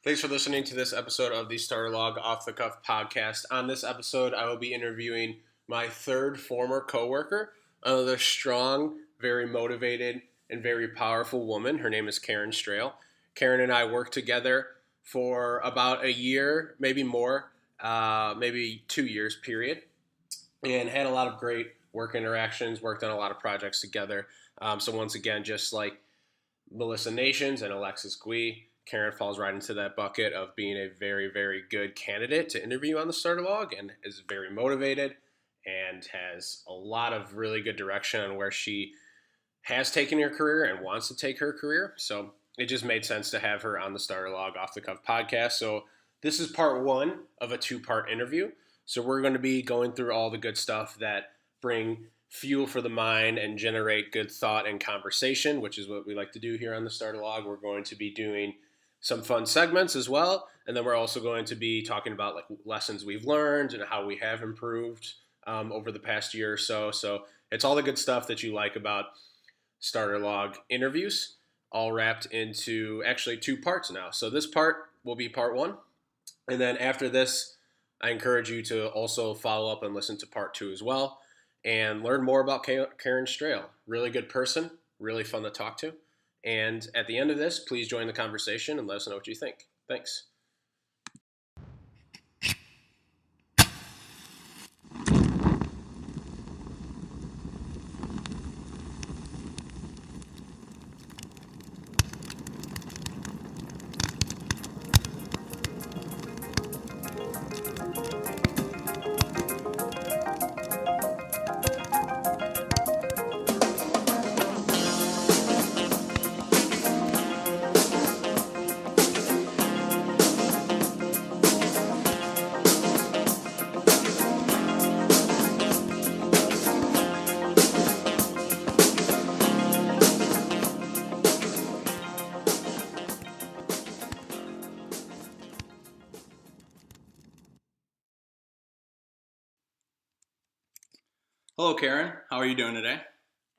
Thanks for listening to this episode of the Starter Log Off the Cuff podcast. On this episode, I will be interviewing my third former coworker, another strong, very motivated, and very powerful woman. Her name is Karin Straehl. Karin and I worked together for about a year, maybe more, maybe 2 years period, and had a lot of great work interactions, worked on a lot of projects together. So once again, just like Melissa Nations and Alexis Gui, Karin falls right into that bucket of being a very, very good candidate to interview on the Starter Log and is very motivated and has a lot of really good direction on where she has taken her career and wants to take her career. So it just made sense to have her on the Starter Log Off the Cuff podcast. So this is part one of a two-part interview. So we're going to be going through all the good stuff that bring fuel for the mind and generate good thought and conversation, which is what we like to do here on the Starter Log. We're going to be doing some fun segments as well, and then we're also going to be talking about like lessons we've learned and how we have improved over the past year or so. So it's all the good stuff that you like about Starter Log interviews, all wrapped into actually two parts now. So this part will be part one, and then after this, I encourage you to also follow up and listen to part two as well and learn more about Karin Straehl. Really good person, really fun to talk to. And at the end of this, please join the conversation and let us know what you think. Thanks. Hello, Karin. How are you doing today?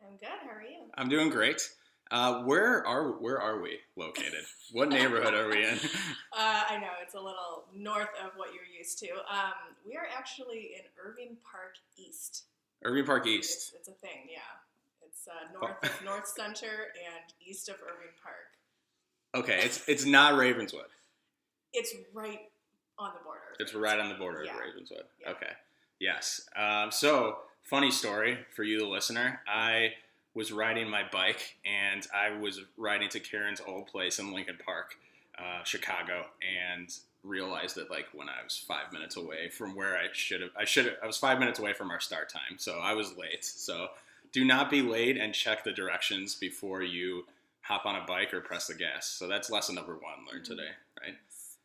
I'm good. How are you? I'm doing great. Where are we located? What neighborhood are we in? I know it's a little north of what you're used to. We are actually in Irving Park East. Irving Park East. It's a thing, yeah. It's north of North Center and east of Irving Park. Okay, it's not Ravenswood. It's right on the border. It's right on the border yeah. of Ravenswood. Yeah. Okay. Yes. So, funny story for you, the listener. I was riding my bike, and I was riding to Karin's old place in Lincoln Park, Chicago, and realized that like when I was 5 minutes away from where I was 5 minutes away from our start time, so I was late. So, do not be late and check the directions before you hop on a bike or press the gas. So that's lesson number one learned today, right?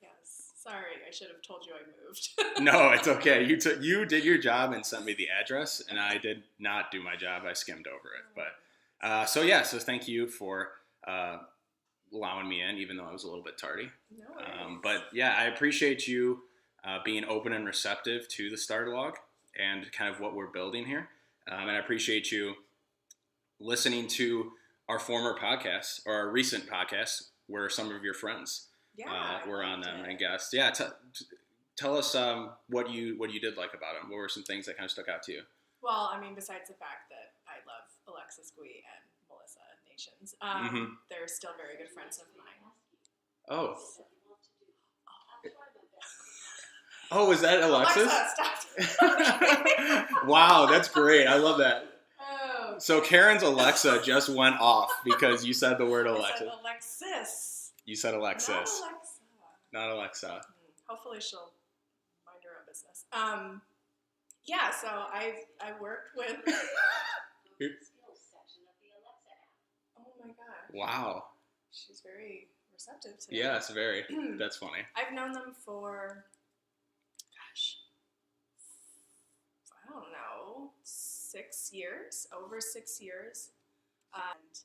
Yes. Sorry, I should have told you I moved. No, it's okay. You did your job and sent me the address, and I did not do my job. I skimmed over it. But so thank you for allowing me in, even though I was a little bit tardy. No worries. But yeah, I appreciate you being open and receptive to the Starter Log and kind of what we're building here. And I appreciate you listening to our former podcasts or our recent podcasts where some of your friends were on them and guests. Yeah, tell us what you did like about them. What were some things that kind of stuck out to you? Well, I mean, besides the fact that I love Alexis Gui and Melissa Nations, they're still very good friends of mine. Oh. Oh, is that Alexis? Alexa, stop. Wow, that's great. I love that. Oh. So Karin's Alexa just went off because you said the word Alexis. I said Alexis. You said Alexis. Not Alexa. Not Alexa. Hopefully she'll mind her own business. Yeah, so I worked with. Oh my god. Wow. She's very receptive today. Yes, very. That's funny. I've known them for, I don't know, 6 years, over 6 years. And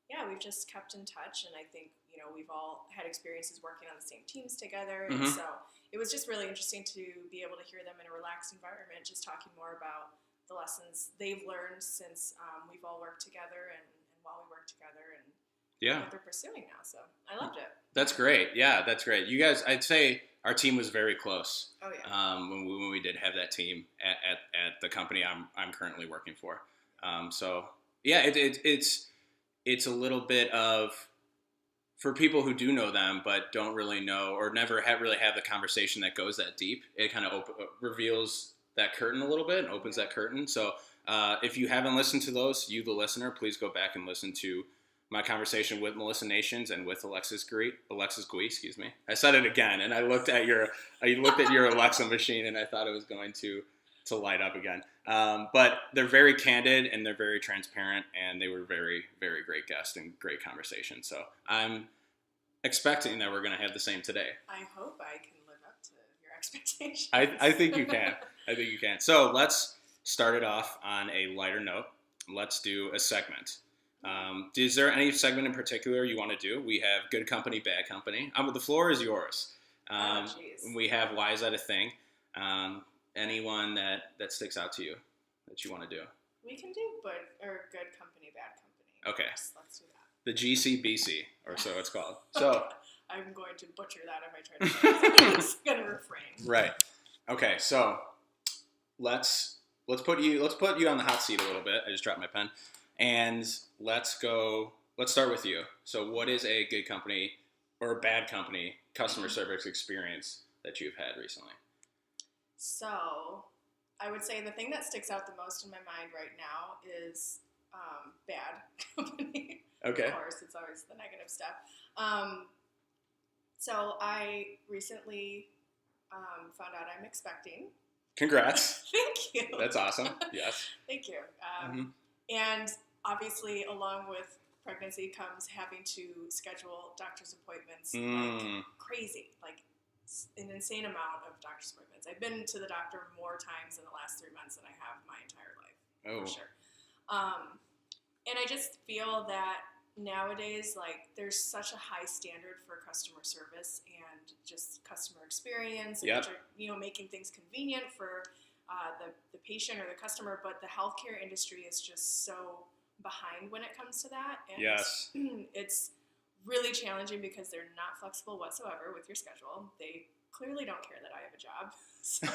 yeah, we've just kept in touch, and I think, we've all had experiences working on the same teams together, and so it was just really interesting to be able to hear them in a relaxed environment, just talking more about the lessons they've learned since we've all worked together and while we worked together, and Yeah. what they're pursuing now. So I loved it. That's great. Yeah, that's great. You guys, I'd say our team was very close. Oh yeah. When we did have that team at the company I'm currently working for. So yeah, it's a little bit of, for people who do know them but don't really know or never really have the conversation that goes that deep. It kind of reveals that curtain a little bit and opens that curtain. So if you haven't listened to those, you the listener, please go back and listen to my conversation with Melissa Nations and with Alexis Gui, excuse me. I said it again, and I looked at your Alexa machine, and I thought it was going to light up again. But they're very candid and they're very transparent, and they were very, very great guests and great conversation. So I'm expecting that we're going to have the same today. I hope I can live up to your expectations. I think you can. I think you can. So let's start it off on a lighter note. Let's do a segment. Is there any segment in particular you want to do? We have good company, bad company. The floor is yours. We have why is that a thing? Anyone that sticks out to you that you want to do? We can do good company, bad company. Okay. Yes, let's do that. The GCBC, or so it's called. So I'm going to butcher that if I try to say it. I'm just going to refrain. Right. Okay, so let's put you on the hot seat a little bit. I just dropped my pen. And let's start with you. So what is a good company or a bad company customer service experience that you've had recently? So I would say the thing that sticks out the most in my mind right now is bad company. Okay. Of course, it's always the negative stuff. So I recently found out I'm expecting. Congrats. Thank you. That's awesome. Yes. Thank you. And obviously, along with pregnancy comes having to schedule doctor's appointments like crazy, like an insane amount of doctor's appointments. I've been to the doctor more times in the last 3 months than I have my entire life, for sure. And I just feel that nowadays, like, there's such a high standard for customer service and just customer experience, and making things convenient for the patient or the customer, but the healthcare industry is just so behind when it comes to that. And yes. It's really challenging because they're not flexible whatsoever with your schedule. They clearly don't care that I have a job. So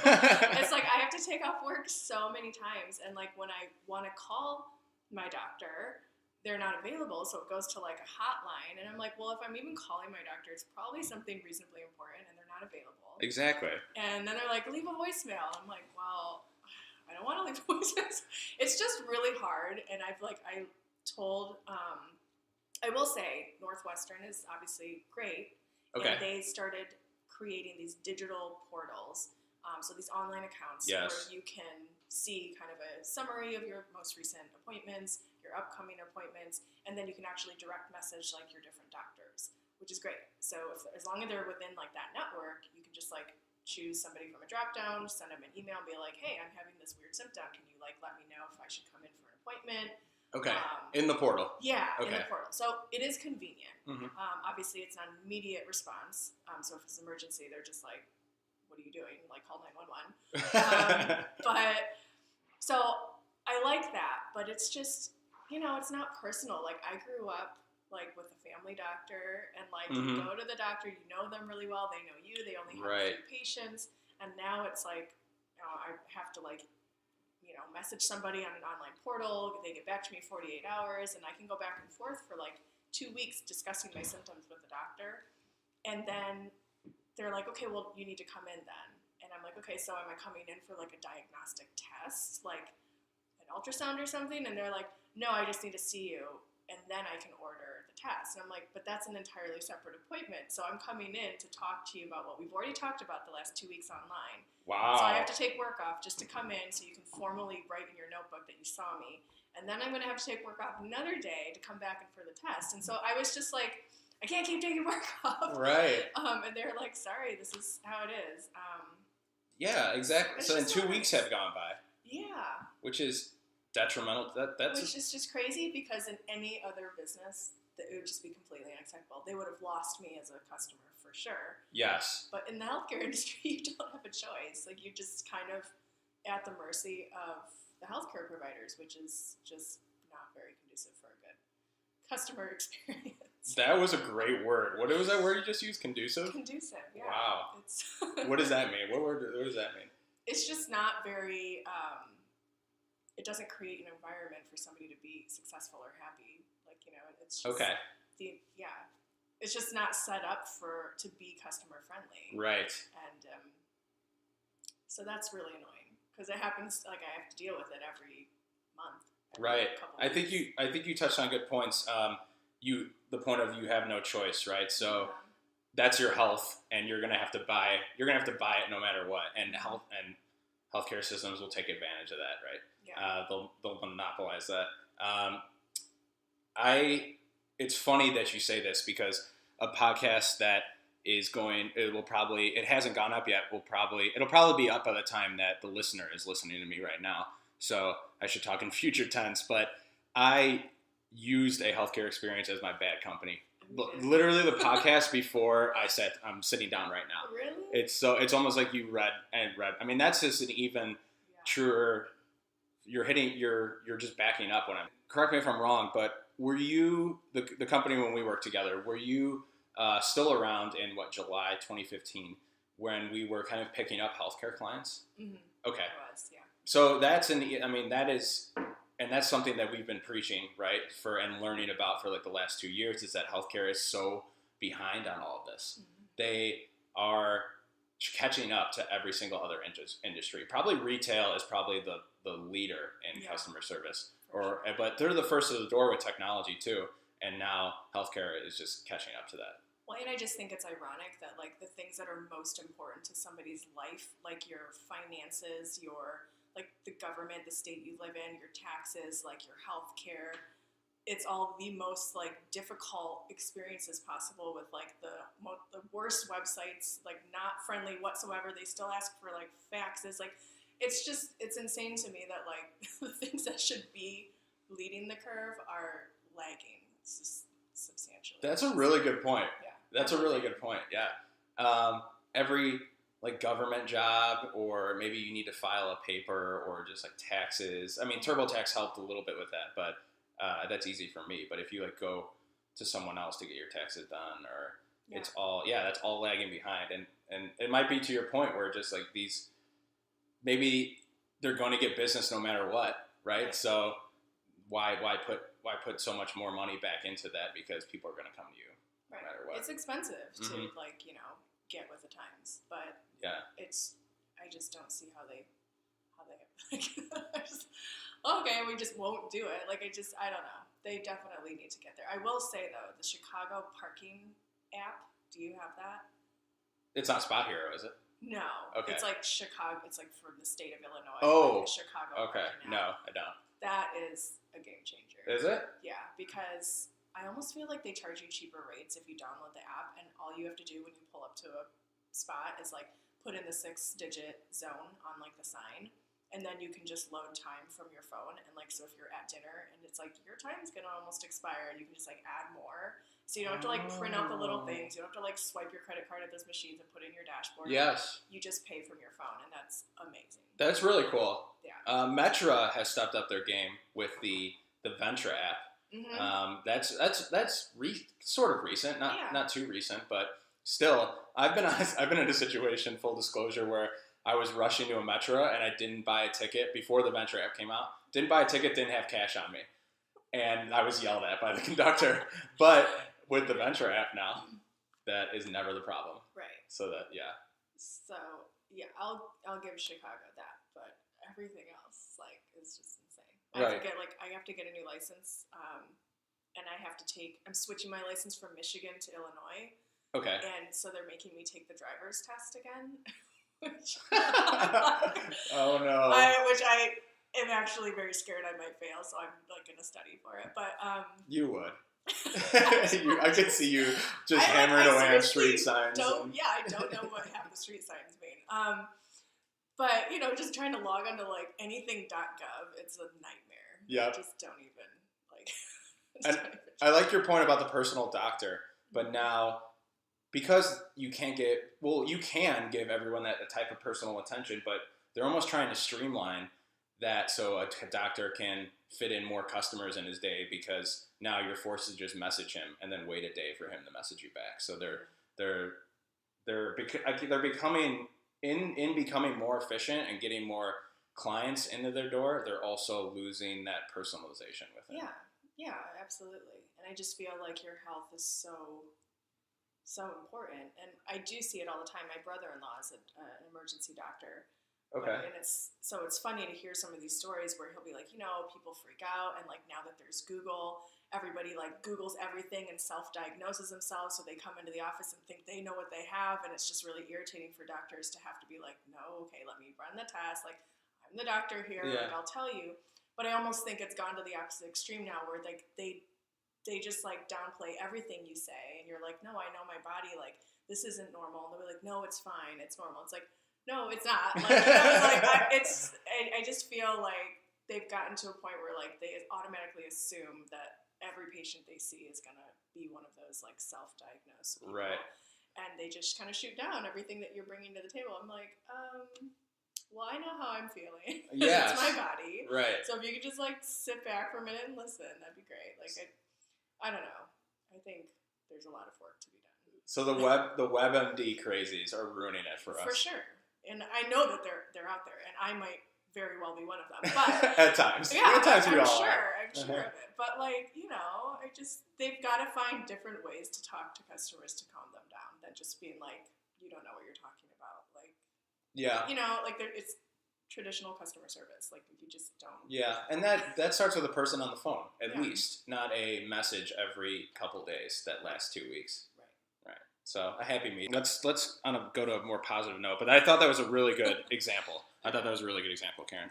it's like I have to take off work so many times. And like when I want to call my doctor, they're not available. So it goes to like a hotline. And I'm like, well, if I'm even calling my doctor, it's probably something reasonably important and they're not available. Exactly. And then they're like, leave a voicemail. I'm like, well, I don't want to leave a voicemail. It's just really hard. And I told, I will say Northwestern is obviously great. Okay. And they started creating these digital portals. So these online accounts yes. where you can see kind of a summary of your most recent appointments, your upcoming appointments, and then you can actually direct message like your different doctors, which is great. So as long as they're within like that network, you can just like choose somebody from a drop down, send them an email, and be like, hey, I'm having this weird symptom. Can you like let me know if I should come in for an appointment? Okay. In the portal. Yeah, okay. In the portal. So it is convenient. Mm-hmm. Obviously, it's not an immediate response. So if it's an emergency, they're just like, what are you doing? Like, call 911. But so I like that, but it's just, it's not personal. Like, I grew up like with a family doctor, and like you go to the doctor, you know them really well, they know you, they only have a few patients, and now it's like, I have to like, message somebody on an online portal, they get back to me 48 hours, and I can go back and forth for like 2 weeks discussing my symptoms with the doctor, and then they're like, okay, well, you need to come in then. And I'm like, okay, so am I coming in for like a diagnostic test, like an ultrasound or something? And they're like, no, I just need to see you, and then I can order the test. And I'm like, but that's an entirely separate appointment. So I'm coming in to talk to you about what we've already talked about the last 2 weeks online. Wow. So I have to take work off just to come in so you can formally write in your notebook that you saw me. And then I'm going to have to take work off another day to come back and for the test. And so I was just like, I can't keep taking work off. Right. And they're like, sorry, this is how it is. Yeah, exactly. So then 2 weeks have gone by. Yeah. Which is detrimental. Which is just crazy, because in any other business, it would just be completely unacceptable. They would have lost me as a customer for sure. Yes. But in the healthcare industry, you don't have a choice. Like, you're just kind of at the mercy of the healthcare providers, which is just not very conducive for a good customer experience. That was a great word. What was that word you just used? Conducive? Conducive, yeah. Wow. What does that mean? What does that mean? It's just not very, it doesn't create an environment for somebody to be successful or happy. Like, it's just it's just not set up to be customer friendly. Right. And so that's really annoying because it happens, like I have to deal with it every month. Right. I think you touched on good points. The point of you have no choice, right? So that's your health, and you're gonna have to buy it no matter what. And healthcare systems will take advantage of that, right? Yeah. They'll monopolize that. It's funny that you say this because a podcast that it hasn't gone up yet. It'll probably be up by the time that the listener is listening to me right now. So I should talk in future tense, but I used a healthcare experience as my bad company. Literally the podcast before I said I'm sitting down right now. Really? It's almost like you read. I mean, that's just an even truer. You're just backing up correct me if I'm wrong, but were you the company when we worked together? Were you still around in July 2015 when we were kind of picking up healthcare clients? Mm-hmm. Okay. I was, yeah. So that's something that we've been preaching, right, and learning about for like the last 2 years is that healthcare is so behind on all of this. Mm-hmm. They are catching up to every single other industry. Probably retail is probably the leader in customer service, but they're the first to the door with technology too. And now healthcare is just catching up to that. Well, and I just think it's ironic that like the things that are most important to somebody's life, like your finances, like the government, the state you live in, your taxes, like your health care, it's all the most like difficult experiences possible with like the worst websites, like not friendly whatsoever. They still ask for like faxes. Like it's insane to me that like the things that should be leading the curve are lagging. It's just substantially. That's a really good point. Yeah. That's a really good point. Yeah. Every like government job, or maybe you need to file a paper, or just like taxes. I mean, TurboTax helped a little bit with that, but that's easy for me. But if you like go to someone else to get your taxes done, or that's all lagging behind. And it might be to your point where just like these, maybe they're going to get business no matter what, right? So why put so much more money back into that, because people are going to come to you no matter what. It's expensive to get with the times, but I just don't see how they okay, we just won't do it. Like I don't know. They definitely need to get there. I will say though, the Chicago parking app, do you have that? It's not Spot Hero, is it? No. Okay. It's like Chicago. It's like from the state of Illinois. Oh. Like Chicago. Okay. No, I don't. That is a game changer. Is it? Yeah, because I almost feel like they charge you cheaper rates if you download the app, and all you have to do when you pull up to a spot is like put in the 6-digit zone on like the sign, and then you can just load time from your phone. And like, so if you're at dinner and it's like your time's gonna almost expire, you can just like add more. So you don't have to like print out the little things. You don't have to like swipe your credit card at those machines and put it in your dashboard. Yes. You just pay from your phone, and that's amazing. That's really cool. Yeah. Metra has stepped up their game with the Ventra app. Mm-hmm. That's sort of recent, not too recent, but still, I've been in a situation, full disclosure, where I was rushing to a Metra and I didn't buy a ticket before the Ventra app came out. Didn't buy a ticket, didn't have cash on me, and I was yelled at by the conductor. But with the Ventra app now, that is never the problem. Right. So I'll give Chicago that, but everything else is just insane. I have to get a new license, and I'm switching my license from Michigan to Illinois. Okay. And so they're making me take the driver's test again. Oh no. Which I am actually very scared I might fail, so I'm like gonna study for it. But you would. I could see you just hammering away on street signs. I don't know what half the street signs mean. But just trying to log onto like anything.gov, it's a nightmare. Yeah. Just don't even I like your point about the personal doctor, but now because you can give everyone that type of personal attention, but they're almost trying to streamline that so a doctor can fit in more customers in his day, because now you're forced to just message him and then wait a day for him to message you back. So they're becoming becoming more efficient and getting more clients into their door. They're also losing that personalization with it. Yeah, absolutely. And I just feel like your health is so important, and I do see it all the time. My brother-in-law is an emergency doctor. Okay. And it's funny to hear some of these stories where he'll be like, people freak out, and like now that there's Google, everybody like Googles everything and self-diagnoses themselves, so they come into the office and think they know what they have, and it's just really irritating for doctors to have to be like, no, okay, let me run the test. Like, I'm the doctor here, like I'll tell you. But I almost think it's gone to the opposite extreme now, where like they just like downplay everything you say, and you're like, no, I know my body, like this isn't normal, and they'll be like, no, it's fine, it's normal. It's like, no, it's not. Like, I just feel like they've gotten to a point where like they automatically assume that every patient they see is gonna be one of those like self-diagnosed people. Right. And they just kind of shoot down everything that you're bringing to the table. I'm like, well, I know how I'm feeling. Yes. It's my body. Right. So if you could just like sit back for a minute and listen, that'd be great. Like, I don't know. I think there's a lot of work to be done. So the WebMD crazies are ruining it for us. For sure. And I know that they're out there, and I might very well be one of them. But at times. Yeah, at times we I'm all sure. are. I'm sure of it. But like, they've got to find different ways to talk to customers to calm them down than just being like, you don't know what you're talking about. Like, yeah. Like it's traditional customer service. Like, you just don't. Yeah, and that starts with a person on the phone, at least, not a message every couple days that lasts 2 weeks. Right. So a happy meeting. Let's go to a more positive note. But I thought that was a really good example. Karen.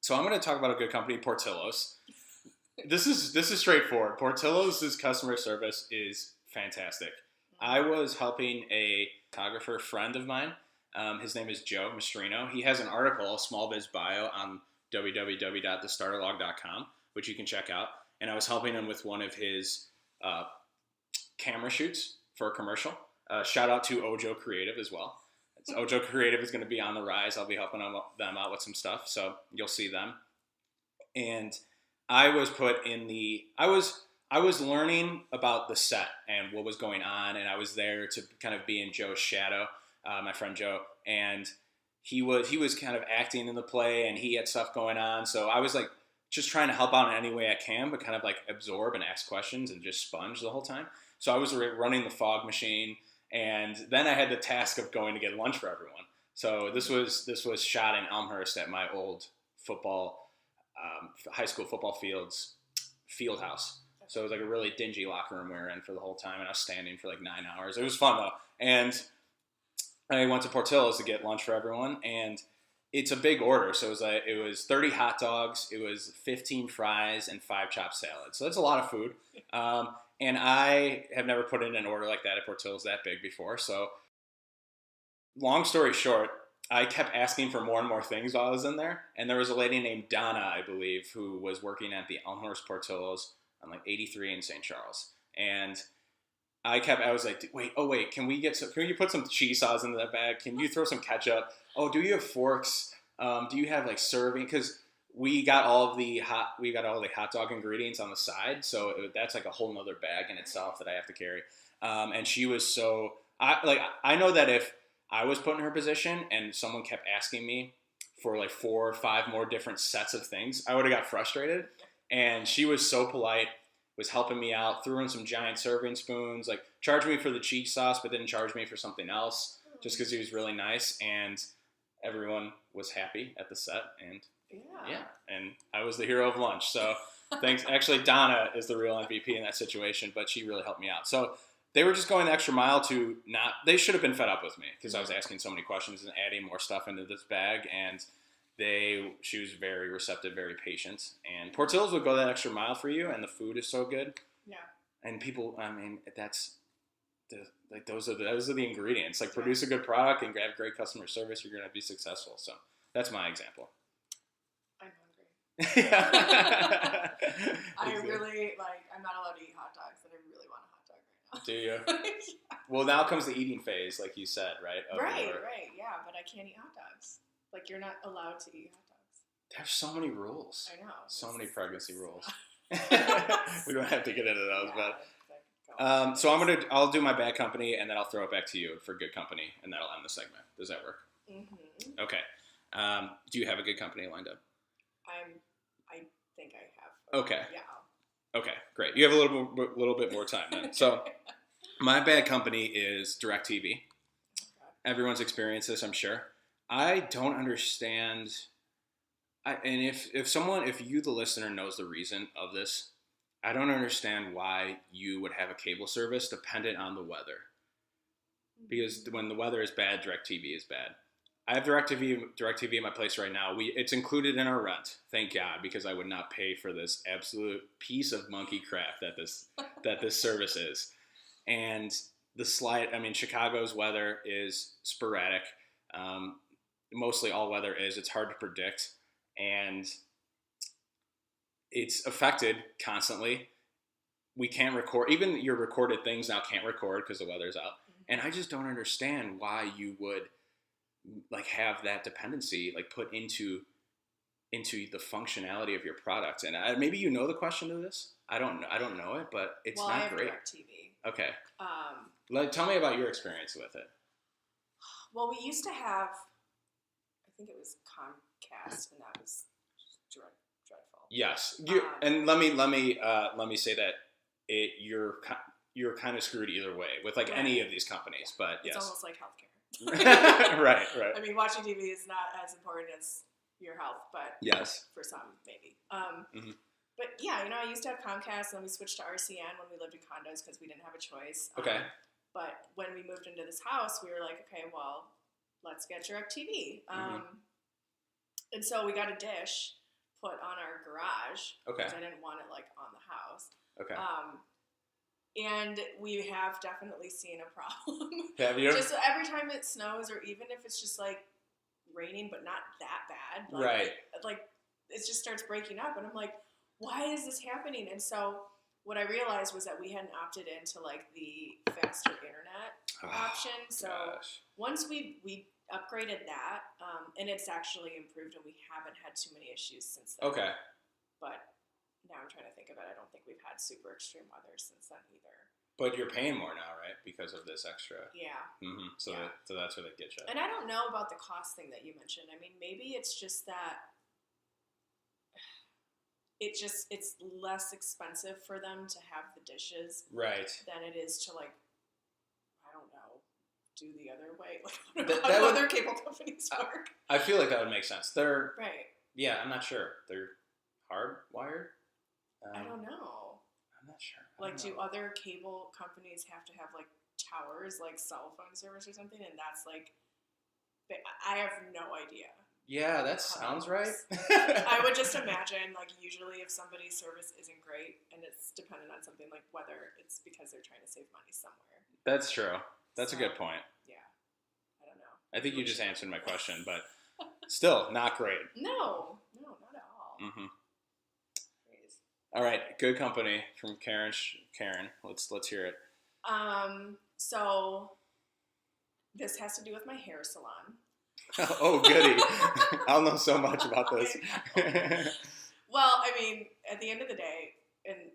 So I'm going to talk about a good company, Portillo's. This is straightforward. Portillo's customer service is fantastic. I was helping a photographer friend of mine. His name is Joe Mastrino. He has an article, a small biz bio, on www.thestarterlog.com, which you can check out. And I was helping him with one of his camera shoots for a commercial. Shout out to Ojo Creative as well. Ojo Creative is going to be on the rise. I'll be helping them out with some stuff, so you'll see them. And I was put in I was learning about the set and what was going on, and I was there to kind of be in Joe's shadow, my friend Joe, and he was kind of acting in the play, and he had stuff going on, so I was like just trying to help out in any way I can, but kind of like absorb and ask questions and just sponge the whole time. So I was running the fog machine, and then I had the task of going to get lunch for everyone. So this was shot in Elmhurst at my old high school football field house. So it was like a really dingy locker room we were in for the whole time, and I was standing for like 9 hours. It was fun though. And I went to Portillo's to get lunch for everyone, and it's a big order. So it was 30 hot dogs, it was 15 fries, and 5 chopped salads. So that's a lot of food. And I have never put in an order like that at Portillo's that big before. So long story short, I kept asking for more and more things while I was in there. And there was a lady named Donna, I believe, who was working at the Elmhurst Portillo's on like 83 in St. Charles. And I was like, wait, can you put some cheese sauce into that bag? Can you throw some ketchup? Oh, do you have forks? Do you have like serving? Because we got all the hot dog ingredients on the side, so that's like a whole nother bag in itself that I have to carry. And she was I know that if I was put in her position and someone kept asking me for like 4 or 5 more different sets of things, I would have got frustrated. And she was so polite, was helping me out, threw in some giant serving spoons, like charged me for the cheese sauce, but didn't charge me for something else, just because she was really nice. And everyone was happy at the set, and yeah, and I was the hero of lunch. So thanks. Actually, Donna is the real MVP in that situation, but she really helped me out. So they were just going the extra mile they should have been fed up with me because I was asking so many questions and adding more stuff into this bag, and she was very receptive, very patient. And Portillo's would go that extra mile for you, and the food is so good. Yeah. And people, I mean, those are the ingredients. Like, produce a good product and have great customer service, you're going to be successful. So that's my example. I'm hungry. I'm not allowed to eat hot dogs, and I really want a hot dog right now. Do you? Yeah. Well, now comes the eating phase, like you said, right? Right, yeah, but I can't eat hot dogs. Like, you're not allowed to eat hot dogs. There's so many rules. I know. So many pregnancy rules. We don't have to get into those, Yeah, but so I'll do my bad company, and then I'll throw it back to you for good company, and that'll end the segment. Does that work? Mm-hmm. Okay. Do you have a good company lined up? I think I have. Okay. Yeah. Okay, great. You have a little bit more time then. So my bad company is DirecTV. Okay. Everyone's experienced this, I'm sure. I don't understand. And if you, the listener, knows the reason of this, I don't understand why you would have a cable service dependent on the weather. Because when the weather is bad, DirecTV is bad. I have DirecTV at my place right now. It's included in our rent, thank God, because I would not pay for this absolute piece of monkey crap that this service is. And Chicago's weather is sporadic. Mostly all weather is. It's hard to predict, and it's affected constantly. We can't record. Even your recorded things now can't record because the weather's out. Mm-hmm. And I just don't understand why you would have that dependency put into the functionality of your product. And maybe you know the question to this. I don't know it, but it's not not I have great. DirecTV. Okay. Tell me about your experience with it. Well, we used to have, I think it was Comcast, and that was dreadful. Yes. And let me say that you're kind of screwed either way with right. any of these companies, but it's yes. almost like healthcare. right. I mean, watching TV is not as important as your health, but yes, for some maybe. Mm-hmm. But yeah, I used to have Comcast, and then we switched to RCN when we lived in condos because we didn't have a choice. Okay. But when we moved into this house, we were like, okay, well, let's get DirecTV. And so we got a dish put on our garage because I didn't want it on the house. Okay. And we have definitely seen a problem. Have you? Just every time it snows, or even if it's just raining, but not that bad. Right. It just starts breaking up, and I'm like, why is this happening? And so what I realized was that we hadn't opted into the faster internet option. So once we upgraded that, and it's actually improved, and we haven't had too many issues since then. Okay. But now I'm trying to think of it. I don't think we've had super extreme weather since then either. But you're paying more now, right? Because of this extra. Yeah. Mm-hmm. So that's where they get you. And I don't know about the cost thing that you mentioned. I mean, maybe it's just that it's less expensive for them to have the dishes, right, than it is to I don't know, do the other way. How do other cable companies work? I feel like that would make sense. They're right. Yeah, I'm not sure. They're hardwired. I don't know. I'm not sure. Do other cable companies have to have towers, cell phone service or something? And that's I have no idea. Yeah, that sounds right. I would just imagine, usually if somebody's service isn't great and it's dependent on something like weather, it's because they're trying to save money somewhere. That's true. That's a good point. Yeah. I don't know. I think you just answered my question, but still not great. No, not at all. Mm-hmm. All right, good company from Karin. Let's hear it. So this has to do with my hair salon. Oh, goody. I'll know so much about this. Well, I mean, at the end of the day, and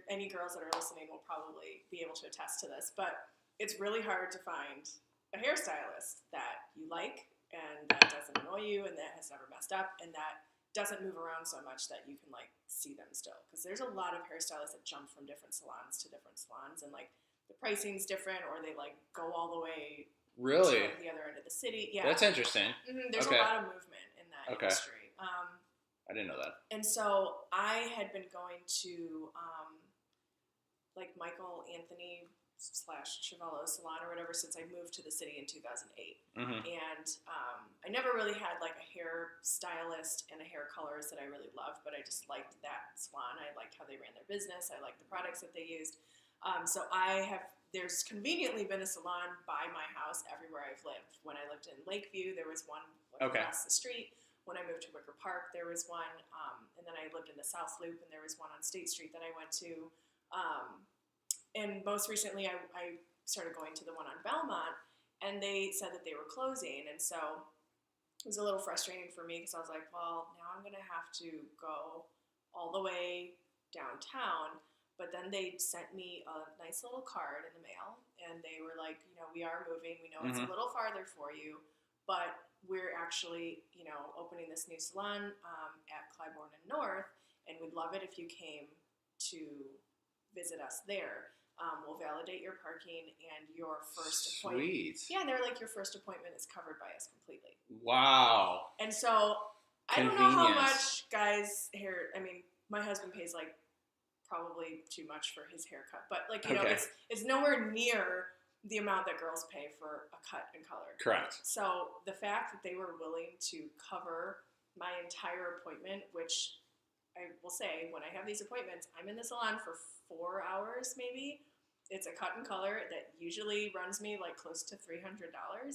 any girls that are listening will probably be able to attest to this, but it's really hard to find a hairstylist that you like and that doesn't annoy you and that has never messed up and that doesn't move around so much that you can see them still. Because there's a lot of hairstylists that jump from different salons to different salons, and the pricing's different, or they go all the way really to the other end of the city. Yeah, that's interesting. Mm-hmm. There's a lot of movement in that industry. I didn't know that. And so I had been going to Michael Anthony /Chiavello salon or whatever since I moved to the city in 2008. Mm-hmm. And I never really had a hair stylist and a hair colorist that I really loved, but I just liked that salon. I liked how they ran their business. I liked the products that they used. So there's conveniently been a salon by my house everywhere I've lived. When I lived in Lakeview, there was one across the street. When I moved to Wicker Park, there was one. And then I lived in the South Loop, and there was one on State Street that I went to. And most recently, I started going to the one on Belmont, and they said that they were closing. And so it was a little frustrating for me because I was like, well, now I'm going to have to go all the way downtown. But then they sent me a nice little card in the mail, and they were like, we are moving. We know it's a little farther for you, but we're actually, opening this new salon at Clybourne and North, and we'd love it if you came to visit us there. We'll validate your parking, and your first appointment. Sweet. Yeah, they're like, your first appointment is covered by us completely. Wow. And so I don't know how much guys' hair. I mean, my husband pays like probably too much for his haircut, but like it's nowhere near the amount that girls pay for a cut and color. Correct. So the fact that they were willing to cover my entire appointment, which I will say, when I have these appointments, I'm in the salon for 4 hours maybe. It's a cut and color that usually runs me like close to $300.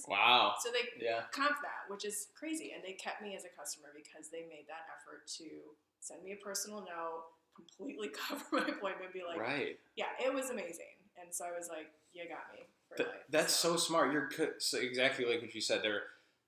Wow. So they comp that, which is crazy, and they kept me as a customer because they made that effort to send me a personal note, completely cover my appointment, be like, right. Yeah, it was amazing. And so I was like, you got me for life. That's so smart. You're so exactly like what you said.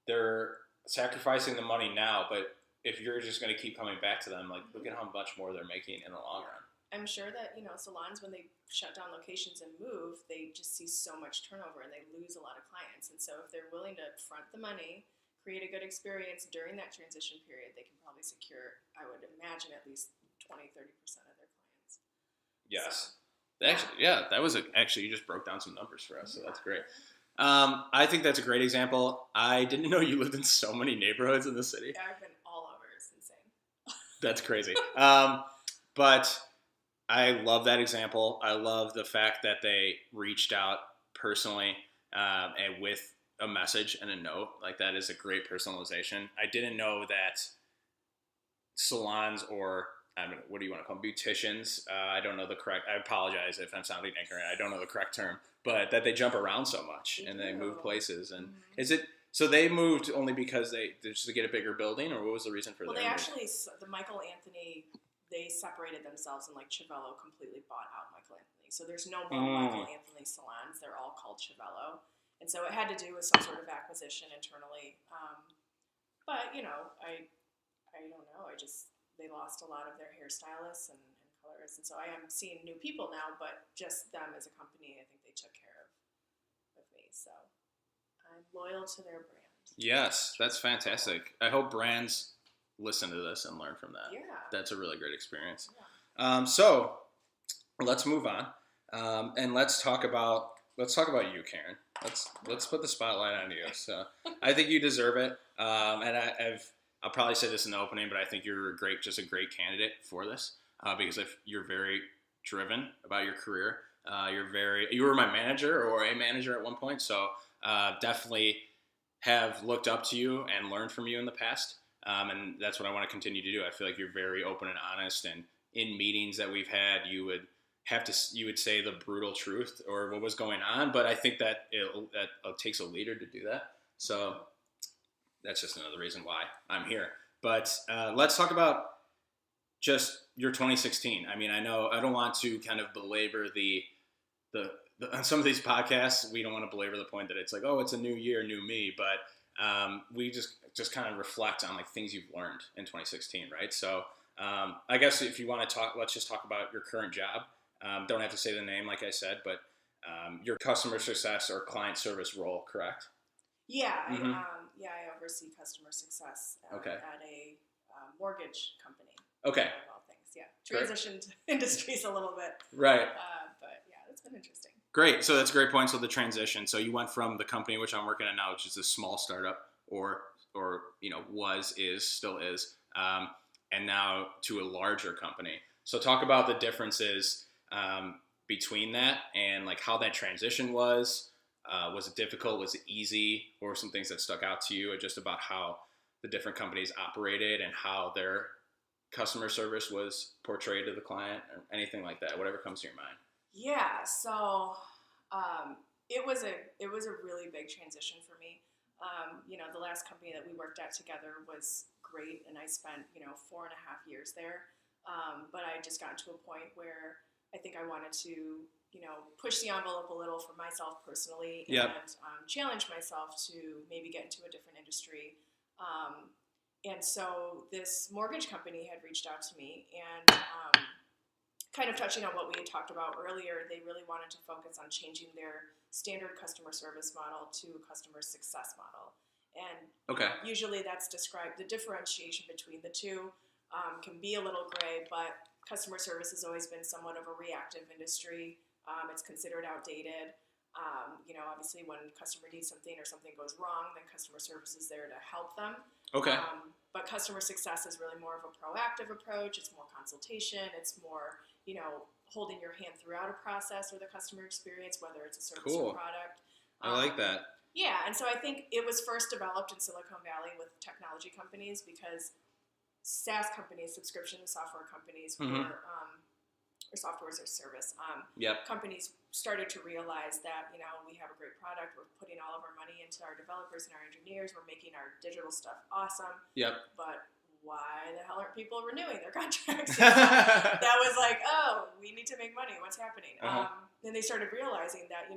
They're sacrificing the money now, but if you're just going to keep coming back to them, like, look at how much more they're making in the long run. I'm sure that, salons, when they shut down locations and move, they just see so much turnover and they lose a lot of clients. And so if they're willing to front the money, create a good experience during that transition period, they can probably secure, I would imagine, at least 20-30% of their clients. Yes. So, that was actually, you just broke down some numbers for us, so that's great. I think that's a great example. I didn't know you lived in so many neighborhoods in the city. Yeah, I've been all over. It's insane. That's crazy. But I love that example. I love the fact that they reached out personally and with a message and a note. Like, that is a great personalization. I didn't know that salons, or what do you want to call them? Beauticians. I don't know the correct. I apologize if I'm sounding ignorant. I don't know the correct term, but that they jump around so much and they move places. And is it so they moved only because they just to get a bigger building, or what was the reason for that? Well, they actually, the Michael Anthony, they separated themselves, and like Chiavello completely bought out Michael Anthony. So there's no more Michael Anthony salons. They're all called Chiavello, and so it had to do with some sort of acquisition internally. But I don't know. They lost a lot of their hairstylists and colorists, and so I am seeing new people now. But just them as a company, I think they took care of me. So I'm loyal to their brand. Yes, that's fantastic. I hope brands listen to this and learn from that. Yeah, that's a really great experience. Yeah. So let's move on, and let's talk about you, Karin. Let's put the spotlight on you. So I think you deserve it, and I'll probably say this in the opening, but I think you're just a great candidate for this because you're very driven about your career. You were my manager or a manager at one point, so definitely have looked up to you and learned from you in the past, and that's what I want to continue to do. I feel like you're very open and honest, and in meetings that we've had, you would say the brutal truth or what was going on, but I think that it takes a leader to do that. So that's just another reason why I'm here. But let's talk about just your 2016. I mean, I know I don't want to kind of belabor the on some of these podcasts, we don't want to belabor the point that it's like, oh, it's a new year, new me. But we just kind of reflect on like things you've learned in 2016, right? So I guess if you want to talk, let's just talk about your current job. Don't have to say the name, like I said, but your customer success or client service role, correct? Yeah, I oversee customer success at a mortgage company. Okay. Of all things, yeah. Transitioned industries a little bit. Right. But yeah, it's been interesting. Great. So that's a great point. So the transition. So you went from the company which I'm working at now, which is a small startup, or still is, and now to a larger company. So talk about the differences between that and like how that transition was. Was it difficult? Was it easy? Or some things that stuck out to you, or just about how the different companies operated and how their customer service was portrayed to the client, or anything like that, whatever comes to your mind. Yeah, so it was a really big transition for me. The last company that we worked at together was great, and I spent 4.5 years there. But I had just gotten to a point where I think I wanted to push the envelope a little for myself personally, and challenge myself to maybe get into a different industry. And so this mortgage company had reached out to me, and kind of touching on what we had talked about earlier, they really wanted to focus on changing their standard customer service model to a customer success model. And usually that's described, the differentiation between the two can be a little gray, but customer service has always been somewhat of a reactive industry. It's considered outdated. Obviously when a customer needs something or something goes wrong, then customer service is there to help them. But customer success is really more of a proactive approach. It's more consultation. It's more, holding your hand throughout a process or the customer experience, whether it's a service or product. I like that. Yeah, and so I think it was first developed in Silicon Valley with technology companies because SaaS companies, subscription and software companies, or software as a service, companies started to realize that, we have a great product, we're putting all of our money into our developers and our engineers, we're making our digital stuff awesome, but why the hell aren't people renewing their contracts? That was like, oh, we need to make money, what's happening? Then they started realizing that,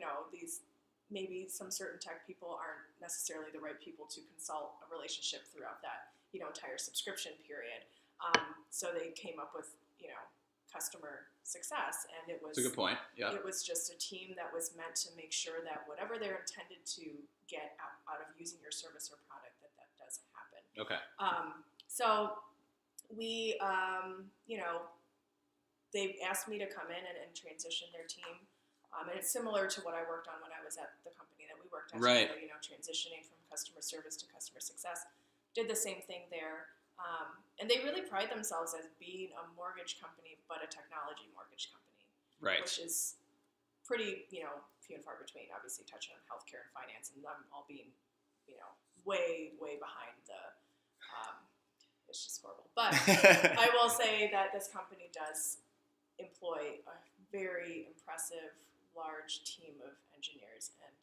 maybe some certain tech people aren't necessarily the right people to consult a relationship throughout that, entire subscription period. So they came up with, customer success, and it was That's a good point. Yeah. It was just a team that was meant to make sure that whatever they're intended to get out of using your service or product, that does happen. Okay. So we, they asked me to come in and transition their team. And it's similar to what I worked on when I was at the company that we worked at. Right. Transitioning from customer service to customer success. Did the same thing there. And they really pride themselves as being a mortgage company, but a technology mortgage company. Right. Which is pretty, few and far between. Obviously touching on healthcare and finance, and them all being, way, way behind the, it's just horrible. But I will say that this company does employ a very impressive, large team of engineers and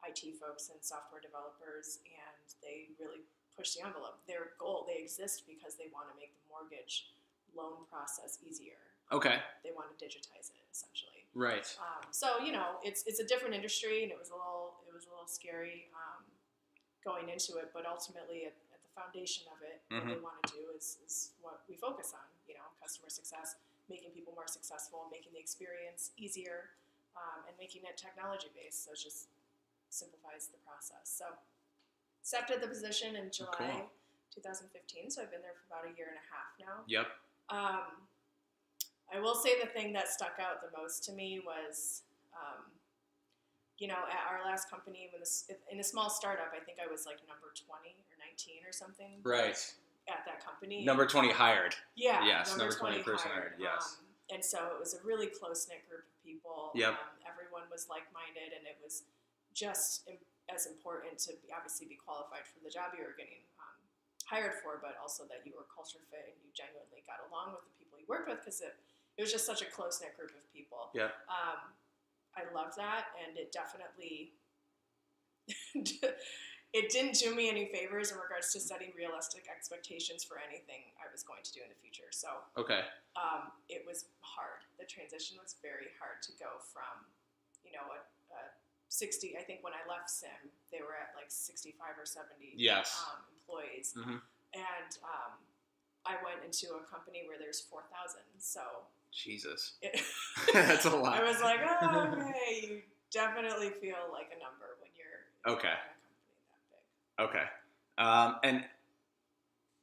IT folks and software developers, and they really push the envelope. Their goal, they exist because they want to make the mortgage loan process easier. Okay. They want to digitize it, essentially. Right. So it's a different industry, and it was a little scary going into it, but ultimately at the foundation of it, what they want to do is what we focus on. Customer success, making people more successful, making the experience easier, and making it technology based. So it just simplifies the process. So accepted the position in July 2015. So I've been there for about a year and a half now. Yep. I will say the thing that stuck out the most to me was, at our last company, in a small startup, I think I was like number 20 or 19 or something. Right. At that company. Number 20 hired. Yeah. Yes, number 20 person hired. Yes. And so it was a really close-knit group of people. Yep. Everyone was like-minded, and it was just as important to obviously be qualified for the job you were getting hired for, but also that you were culture fit and you genuinely got along with the people you worked with, because it was just such a close-knit group of people. Yeah. I loved that, and it definitely it didn't do me any favors in regards to setting realistic expectations for anything I was going to do in the future. So it was hard. The transition was very hard to go from, a 60. I think when I left Sim, they were at like 65 or 70 employees, and I went into a company where there's 4,000. So Jesus, that's a lot. I was like, oh, okay, you definitely feel like a number when you're in a company that big. Okay. And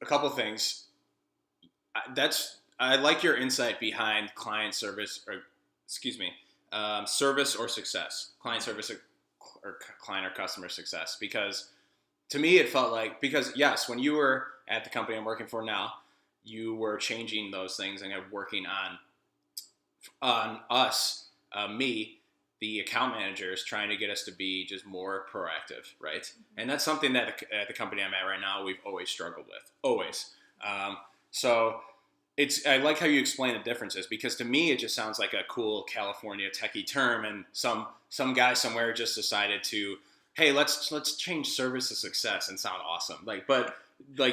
a couple things. I like your insight behind service or success, client service or client or customer success, because to me it felt like, yes, when you were at the company I'm working for now, you were changing those things and working on us, me, the account managers, trying to get us to be just more proactive, right? Mm-hmm. And that's something that at the company I'm at right now, we've always struggled with, always. So I like how you explain the differences, because to me it just sounds like a cool California techie term, and some guy somewhere just decided to, hey, let's change service to success and sound awesome. But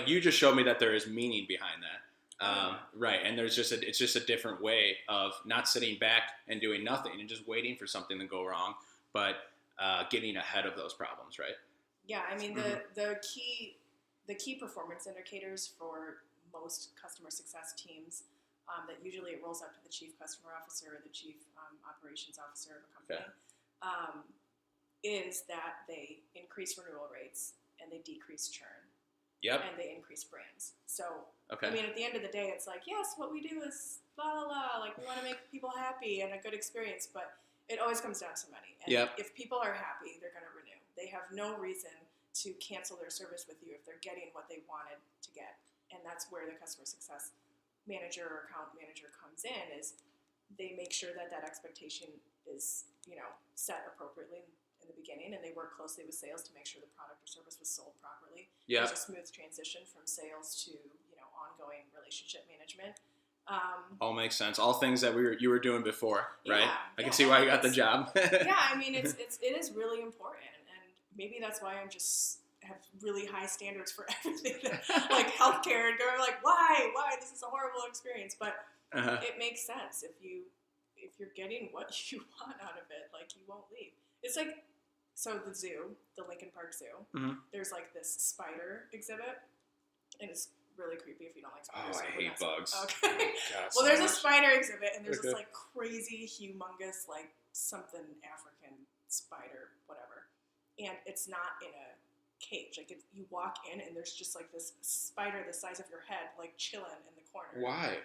you just showed me that there is meaning behind that. Right, and it's just a different way of not sitting back and doing nothing and just waiting for something to go wrong, but getting ahead of those problems, right? Yeah, I mean the key performance indicators for most customer success teams that usually it rolls up to the chief customer officer or the chief operations officer of a company, is that they increase renewal rates and they decrease churn. Yep. And they increase brands. So, Okay. I mean, at the end of the day, it's like, yes, what we do is la la la, like we want to make people happy and a good experience, but it always comes down to money. And if people are happy, they're going to renew. They have no reason to cancel their service with you if they're getting what they wanted to get. And that's where the customer success manager or account manager comes in, is they make sure that that expectation is, set appropriately in the beginning, and they work closely with sales to make sure the product or service was sold properly. Yeah. There's a smooth transition from sales to, ongoing relationship management. All makes sense. All things that you were doing before, right? Yeah, I can see why you got the job. Yeah, I mean, it is really important, and maybe that's why I'm just have really high standards for everything, like healthcare, and going like, why, this is a horrible experience, but it makes sense if you're getting what you want out of it, like you won't leave. It's like, so the zoo, the Lincoln Park Zoo, there's like this spider exhibit, and it's really creepy if you don't like spiders. Oh, I hate bugs. Okay. God, well, there's a spider exhibit, and there's this like crazy, humongous, like something African spider, whatever, and it's not in a cage. Like you walk in, and there's just like this spider the size of your head, like chilling in the corner. Why?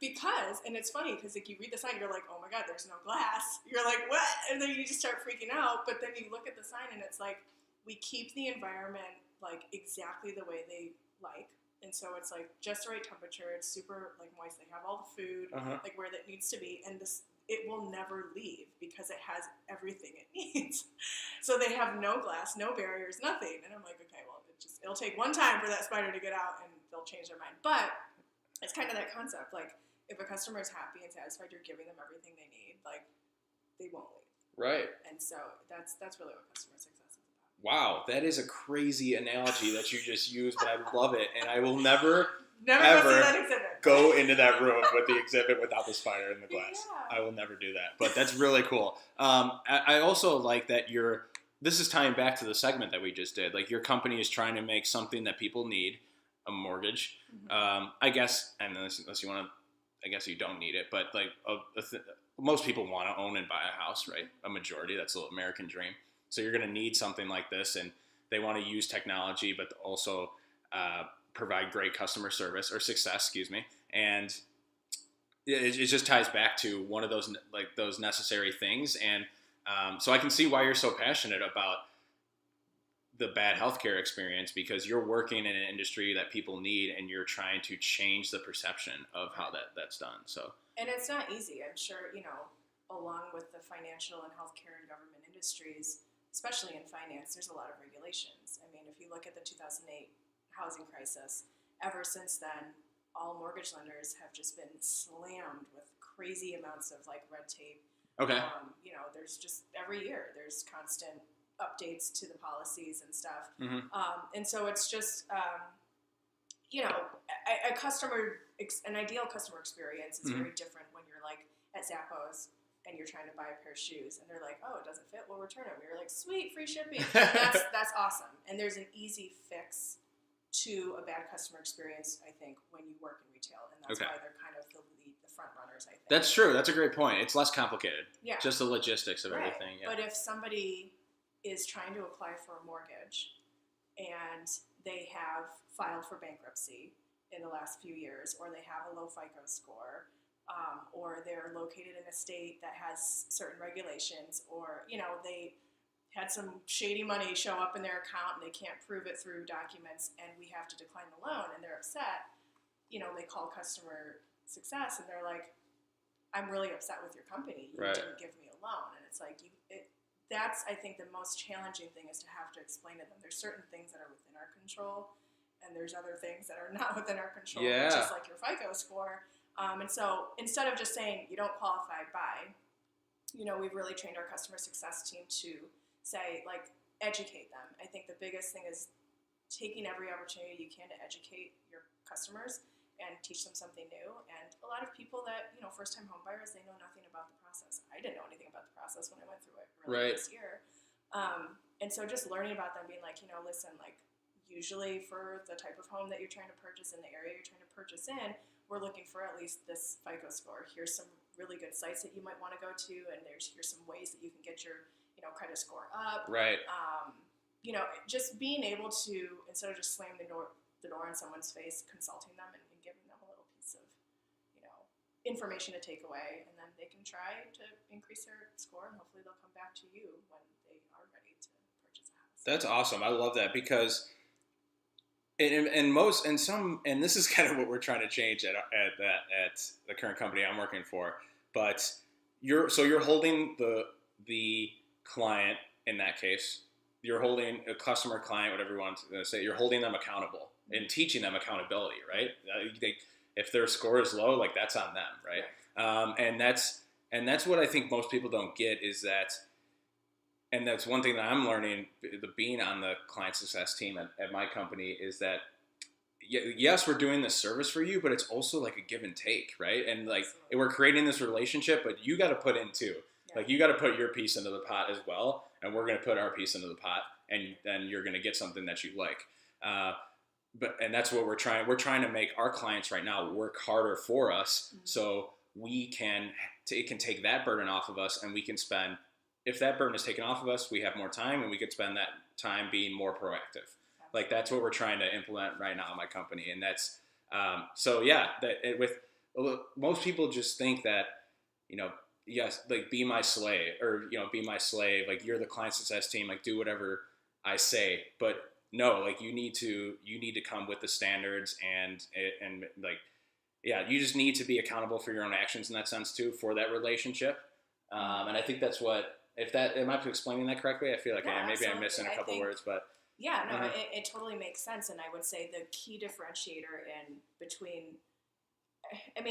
Because, and it's funny because like you read the sign, you're like, oh my god, there's no glass. You're like, what? And then you just start freaking out. But then you look at the sign, and it's like, we keep the environment like exactly the way they like, and so it's like just the right temperature. It's super like moist. They have all the food like where that needs to be, and it will never leave because it has everything it needs. So they have no glass, no barriers, nothing. And I'm like, okay, well, it'll take one time for that spider to get out, and they'll change their mind. But it's kind of that concept, like if a customer is happy and satisfied, you're giving them everything they need, like they won't leave. Right. And so that's really what customer success is about. Wow, that is a crazy analogy that you just used, but I love it, and I will never go see that exhibit. Go into that room with the exhibit without the spider in the glass. Yeah. I will never do that, but that's really cool. I also like that this is tying back to the segment that we just did. Like your company is trying to make something that people need, a mortgage. I guess, and unless you want to, I guess you don't need it, but like most people want to own and buy a house, right? A majority, that's the American dream. So you're going to need something like this, and they want to use technology, but also provide great customer service or success, excuse me. And it just ties back to one of those necessary things. And so I can see why you're so passionate about the bad healthcare experience, because you're working in an industry that people need, and you're trying to change the perception of how that's done. So, and it's not easy. I'm sure, along with the financial and healthcare and government industries, especially in finance, there's a lot of regulations. I mean, if you look at the 2008 housing crisis, ever since then, all mortgage lenders have just been slammed with crazy amounts of like red tape. Okay. There's just every year there's constant updates to the policies and stuff. And so it's just, an ideal customer experience is very different when you're like at Zappos and you're trying to buy a pair of shoes, and they're like, oh, it doesn't fit, we'll return them. You're like, sweet, free shipping. That's awesome. And there's an easy fix to a bad customer experience, I think, when you work in retail, and that's why they're kind of the front runners, I think. That's true. That's a great point. It's less complicated. Yeah. Just the logistics of everything. Yeah. But if somebody is trying to apply for a mortgage and they have filed for bankruptcy in the last few years, or they have a low FICO score, or they're located in a state that has certain regulations, or, they had some shady money show up in their account and they can't prove it through documents, and we have to decline the loan, and they're upset, they call customer success and they're like, I'm really upset with your company. You didn't give me a loan. And it's like, that's, I think, the most challenging thing, is to have to explain to them there's certain things that are within our control, and there's other things that are not within our control, which is like your FICO score. And so instead of just saying you don't qualify, buy, we've really trained our customer success team to say, like, educate them. I think the biggest thing is taking every opportunity you can to educate your customers and teach them something new. And a lot of people that, first-time home buyers, they know nothing about the process. I didn't know anything about the process when I went through it earlier this year. And so just learning about them, being like, listen, like, usually for the type of home that you're trying to purchase in the area you're trying to purchase in, we're looking for at least this FICO score. Here's some really good sites that you might want to go to, and here's some ways that you can get your credit score up. Right. Just being able to, instead of just slamming the door in someone's face, consulting them and giving them a little piece of information to take away, and then they can try to increase their score, and hopefully they'll come back to you when they are ready to purchase a house. That's awesome. I love that, because and this is kind of what we're trying to change at the current company I'm working for. But you're holding the client in that case. You're holding a customer, client, whatever you want to say. You're holding them accountable and teaching them accountability, right? If their score is low, like, that's on them, right? And that's what I think most people don't get, is that. And that's one thing that I'm learning, being on the client success team at my company, is that, yes, we're doing this service for you, but it's also like a give and take, right? And like, we're creating this relationship, but you got to put in too. Yeah. Like, you got to put your piece into the pot as well, and we're going to put our piece into the pot, and then you're going to get something that you like. And that's what we're trying. We're trying to make our clients right now work harder for us, so it can take that burden off of us, and we can spend. If that burden is taken off of us, we have more time, and we could spend that time being more proactive. Like, that's what we're trying to implement right now in my company. And that's, most people just think that, yes, like, be my slave, or, be my slave. Like, you're the client success team, like, do whatever I say. But no, like, you need to come with the standards, and you just need to be accountable for your own actions in that sense too, for that relationship. And I think that's what, am I explaining that correctly? I feel like maybe I'm missing a couple words, but. Yeah, no, it totally makes sense. And I would say the key differentiator between,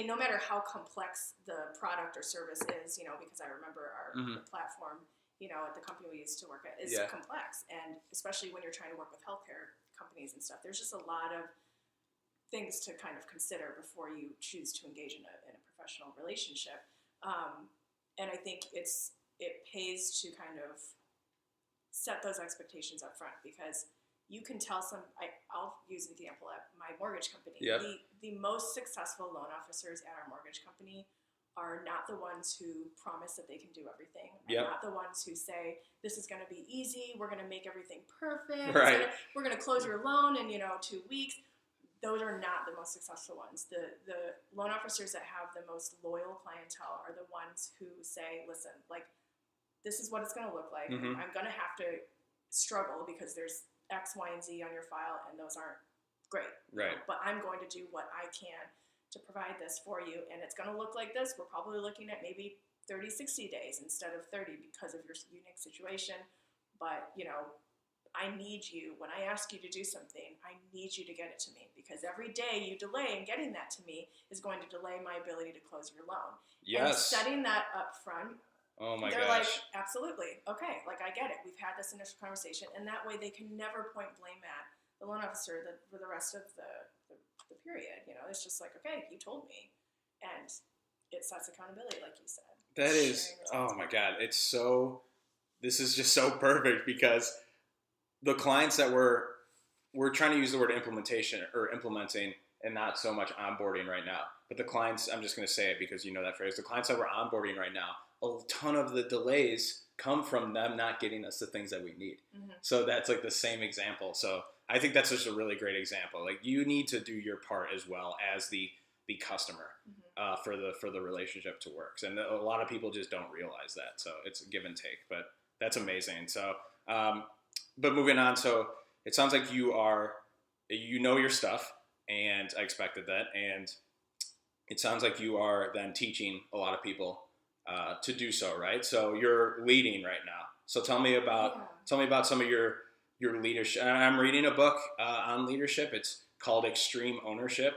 no matter how complex the product or service is, because I remember the platform, at the company we used to work at is complex. And especially when you're trying to work with healthcare companies and stuff, there's just a lot of things to kind of consider before you choose to engage in a professional relationship. And I think it pays to kind of set those expectations up front, because you can tell I'll use an example at my mortgage company. Yep. The most successful loan officers at our mortgage company are not the ones who promise that they can do everything. Yep. Not the ones who say, this is going to be easy, we're going to make everything perfect, right. We're going to close your loan in 2 weeks. Those are not the most successful ones. The loan officers that have the most loyal clientele are the ones who say, listen, like, this is what it's going to look like. Mm-hmm. I'm going to have to struggle because there's X, Y, and Z on your file, and those aren't great. Right. But I'm going to do what I can to provide this for you, and it's going to look like this. We're probably looking at maybe 30, 60 days instead of 30 because of your unique situation. But, I need you, when I ask you to do something, I need you to get it to me, because every day you delay in getting that to me is going to delay my ability to close your loan. Yes. And setting that up front, oh my they're gosh. like, absolutely, okay, like, I get it. We've had this initial conversation, and that way they can never point blame at the loan officer for the rest of the period. It's just like, okay, you told me, and it sets accountability, like you said. That is, oh my God, this is just so perfect, because the clients that we're trying to use the word implementing and not so much onboarding right now. But the clients, I'm just going to say it because you know that phrase, the clients that we're onboarding right now, a ton of the delays come from them not getting us the things that we need. Mm-hmm. So that's like the same example. So I think that's just a really great example. Like, you need to do your part as well as the customer, for the relationship to work. And a lot of people just don't realize that. So it's a give and take, but that's amazing. So, but moving on. So it sounds like you know your stuff, and I expected that. And it sounds like you are then teaching a lot of people to do so, right? So you're leading right now. So tell me about some of your leadership. I'm reading a book on leadership. It's called Extreme Ownership,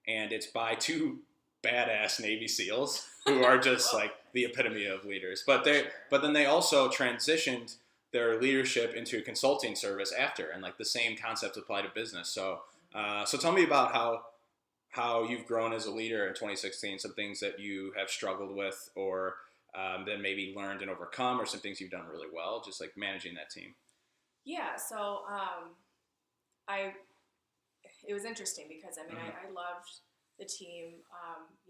and it's by 2 badass Navy SEALs who are just like the epitome of leaders. But then they also transitioned their leadership into a consulting service after, and like the same concepts apply to business. So tell me about how you've grown as a leader in 2016, some things that you have struggled with, or then maybe learned and overcome, or some things you've done really well, just like managing that team. Yeah, so it was interesting because I mean, I loved the team,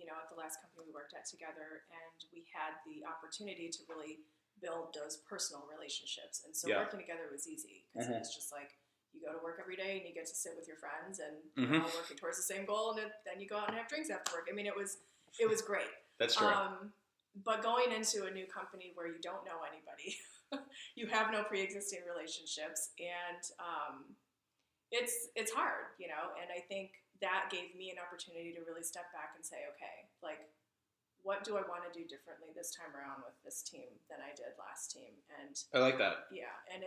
at the last company we worked at together, and we had the opportunity to really build those personal relationships. And so working together was easy because it was just like, you go to work every day and you get to sit with your friends and you're all working towards the same goal, and then you go out and have drinks after work. I mean, it was great. That's true. But going into a new company where you don't know anybody, you have no pre-existing relationships, and it's hard, and I think that gave me an opportunity to really step back and say, okay, like, what do I want to do differently this time around with this team than I did last team? And I like that. Yeah, and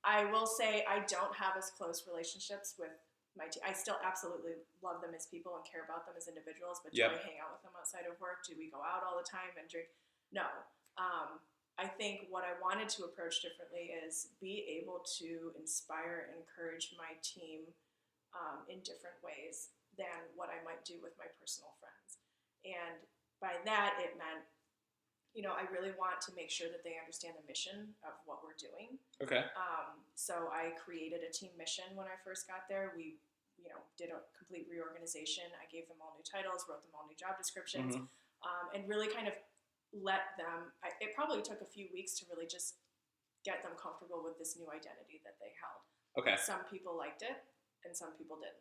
I will say I don't have as close relationships with my team. I still absolutely love them as people and care about them as individuals, but do I hang out with them outside of work? Do we go out all the time and drink? No. I think what I wanted to approach differently is be able to inspire and encourage my team in different ways than what I might do with my personal friends. And by that, it meant, I really want to make sure that they understand the mission of what we're doing. Okay. So I created a team mission when I first got there. We, did a complete reorganization. I gave them all new titles, wrote them all new job descriptions, and really kind of let them, it probably took a few weeks to really just get them comfortable with this new identity that they held. Okay. Some people liked it and some people didn't.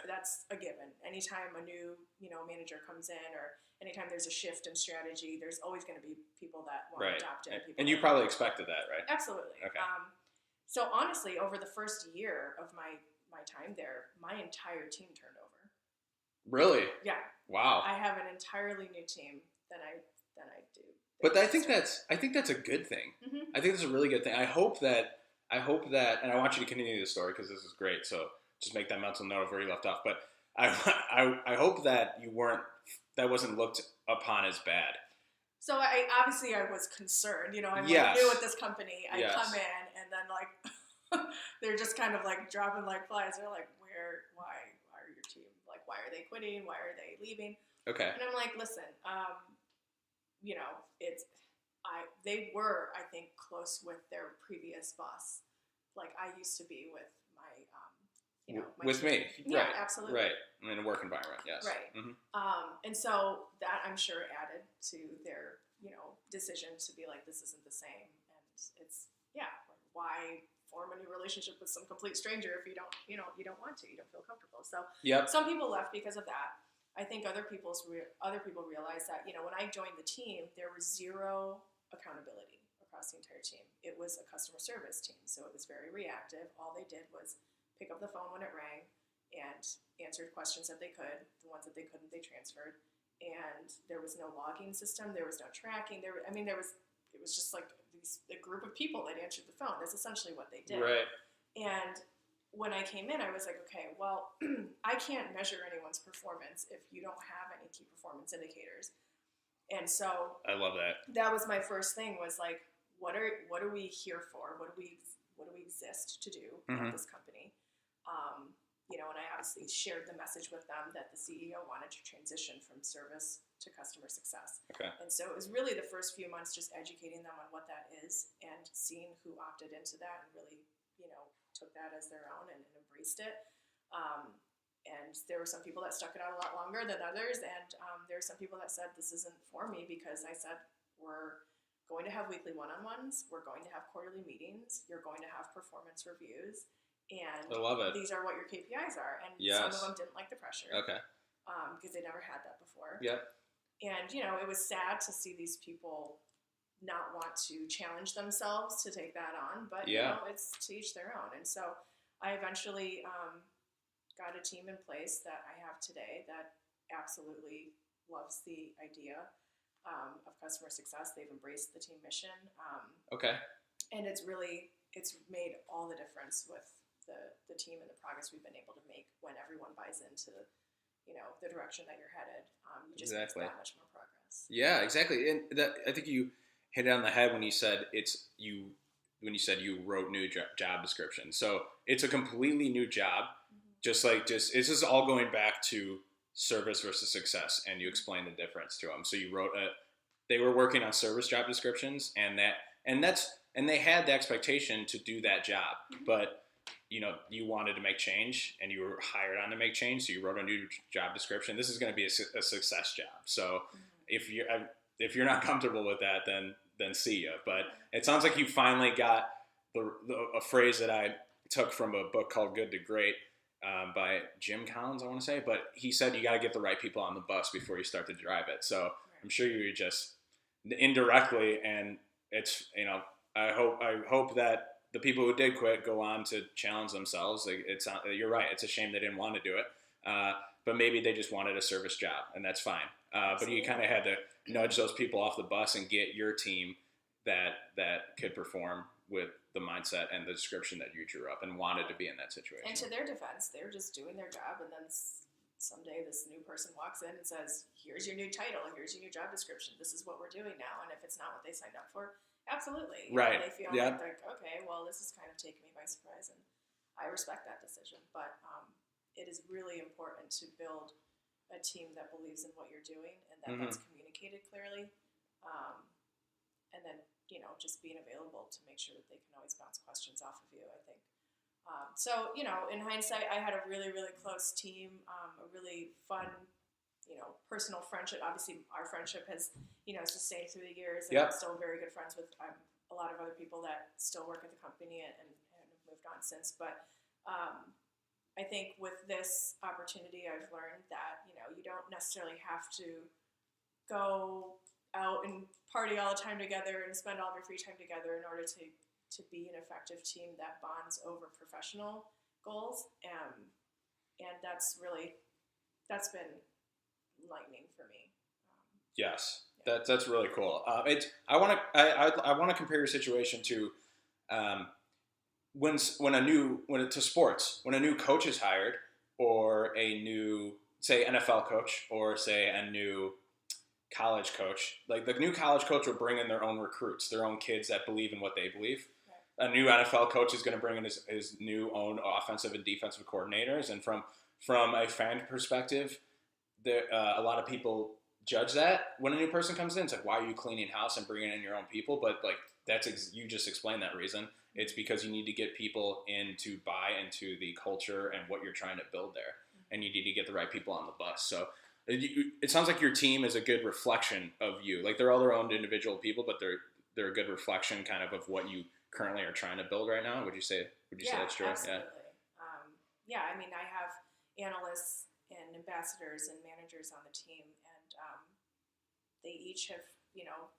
That's a given. Anytime a new, manager comes in, or anytime there's a shift in strategy, there's always going to be people that want to adopt it. And you probably expected that, right? Absolutely. Okay. So honestly, over the first year of my time there, my entire team turned over. Really? Yeah. Wow. I have an entirely new team than I do. But I think that's a good thing. I think that's a really good thing. I hope that, and I want you to continue the story because this is great. So just make that mental note of where you left off. But I hope that that wasn't looked upon as bad. So I was concerned. I'm new at this company. I come in and then they're just kind of like dropping like flies. They're like, why are your team, like, why are they quitting? Why are they leaving? Okay. And I'm like, listen, they were, I think, close with their previous boss. Like I used to be with my, with team. me. Yeah, right. absolutely. Right. In a work environment. Yes. Right. And so that I'm sure added to their, decision to be like, this isn't the same. And it's, why form a new relationship with some complete stranger if you don't want to, you don't feel comfortable. So some people left because of that. I think other people realized that, when I joined the team, there was zero accountability across the entire team. It was a customer service team, so it was very reactive. All they did was pick up the phone when it rang and answered questions that they could. The ones that they couldn't, they transferred. And there was no logging system. There was no tracking. It was just like a group of people that answered the phone. That's essentially what they did. Right. And when I came in, I was like, okay, well, I can't measure anyone's performance if you don't have any key performance indicators. And so I love that. That was my first thing, was like, what are we here for? What do we exist to do at this company? And I obviously shared the message with them that the CEO wanted to transition from service to customer success. Okay. And so it was really the first few months just educating them on what that is and seeing who opted into that and really, took that as their own and embraced it. And there were some people that stuck it out a lot longer than others. And there were some people that said, this isn't for me, because I said, we're going to have weekly one-on-ones. We're going to have quarterly meetings. You're going to have performance reviews. And I love it. These are what your KPIs are. And some of them didn't like the pressure. Okay. Because they never had that before. Yep. And, it was sad to see these people not want to challenge themselves to take that on. But, it's to each their own. And so I eventually got a team in place that I have today that absolutely loves the idea of customer success. They've embraced the team mission. Okay. And it's made all the difference with the team and the progress we've been able to make when everyone buys into the direction that you're headed. You just make that much more progress. Yeah, exactly. And I think you hit it on the head when you said you wrote new job descriptions. So it's a completely new job. It's just all going back to service versus success, and you explained the difference to them. So you wrote they were working on service job descriptions, and they had the expectation to do that job, but you wanted to make change and you were hired on to make change, so you wrote a new job description. This is going to be a success job. So if you're not comfortable with that, then see ya. But it sounds like you finally got a phrase that I took from a book called Good to Great by Jim Collins, I want to say. But he said you got to get the right people on the bus before you start to drive it. So I'm sure you're just indirectly, and it's I hope that the people who did quit go on to challenge themselves. You're right. It's a shame they didn't want to do it, but maybe they just wanted a service job, and that's fine. But you kind of had to nudge those people off the bus and get your team that could perform with the mindset and the description that you drew up and wanted to be in that situation. And to their defense, they're just doing their job, and then someday this new person walks in and says, "Here's your new title. Here's your new job description. This is what we're doing now." And if it's not what they signed up for, absolutely. Right. They feel like, okay, well, this is kind of taking me by surprise, and I respect that decision. But it is really important to build a team that believes in what you're doing and that that's communicated clearly. And then, just being available to make sure that they can always bounce questions off of you, I think. So, in hindsight, I had a really, really close team, a really fun, personal friendship. Obviously, our friendship has, sustained through the years. And I'm still very good friends with a lot of other people that still work at the company and have moved on since. But I think with this opportunity, I've learned that, you don't necessarily have to go out and party all the time together and spend all of your free time together in order to be an effective team that bonds over professional goals. And that's been enlightening for me. Yes, that's really cool. I want to compare your situation to when a new coach is hired, or a new, say, NFL coach, or say a new college coach. Like, the new college coach will bring in their own recruits, their own kids that believe in what they believe. Right. A new NFL coach is going to bring in his new own offensive and defensive coordinators. And from a fan perspective, a lot of people judge that when a new person comes in. It's like, why are you cleaning house and bringing in your own people? But you just explained that reason. It's because you need to get people in to buy into the culture and what you're trying to build there, and you need to get the right people on the bus. So it sounds like your team is a good reflection of you. Like, they're all their own individual people, but they're a good reflection kind of what you currently are trying to build right now. Would you say that's true? Absolutely. Yeah. I mean, I have analysts and ambassadors and managers on the team, and they each have,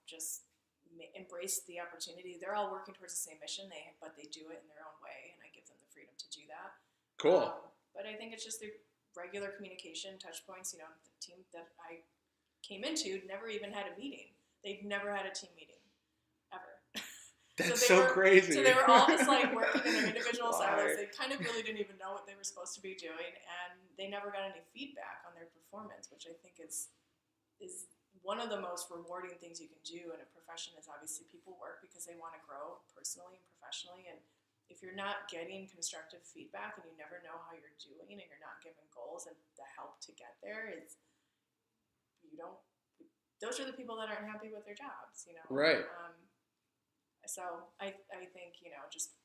just embraced the opportunity. They're all working towards the same mission, but they do it in their own way, and I give them the freedom to do that. Cool. But I think it's just the regular communication touch points. The team that I came into never even had a meeting. They'd never had a team meeting ever. That's so crazy. So they were all just like working in their individual silos. They kind of really didn't even know what they were supposed to be doing, and they never got any feedback on their performance, which I think is one of the most rewarding things you can do in a profession. Is obviously people work because they want to grow personally and professionally, and if you're not getting constructive feedback and you never know how you're doing and you're not given goals and the help to get there, those are the people that aren't happy with their jobs, Right. So I think, just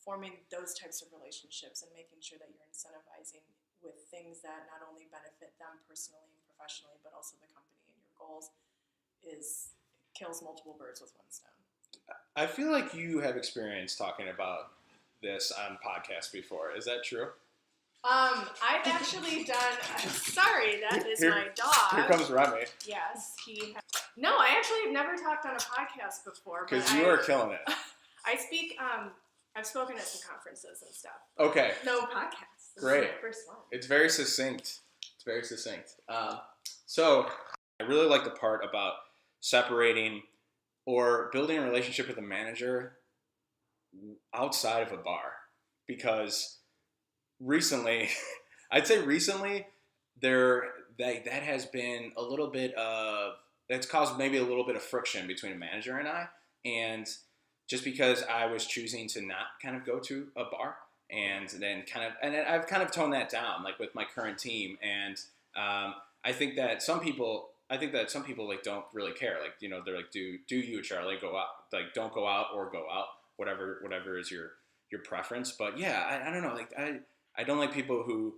forming those types of relationships and making sure that you're incentivizing with things that not only benefit them personally and professionally, but also the company and your goals kills multiple birds with one stone. I feel like you have experience talking about this on podcasts before. Is that true? I've actually done. Sorry, that is my dog. Here comes Remy. Yes, No, I actually have never talked on a podcast before. Because you are killing it. I speak. I've spoken at some conferences and stuff. Okay. No podcasts. Great. This is my first one. It's very succinct. So I really like the part about separating or building a relationship with a manager outside of a bar, because recently, that has been a little bit of, that's caused maybe a little bit of friction between a manager and I, and just because I was choosing to not kind of go to a bar, and then I've kind of toned that down, like with my current team, and I think that some people like don't really care, like, they're like, do you, Charlie, go out, like, don't go out or go out, whatever is your your preference. But yeah, I don't know. Like I don't like people who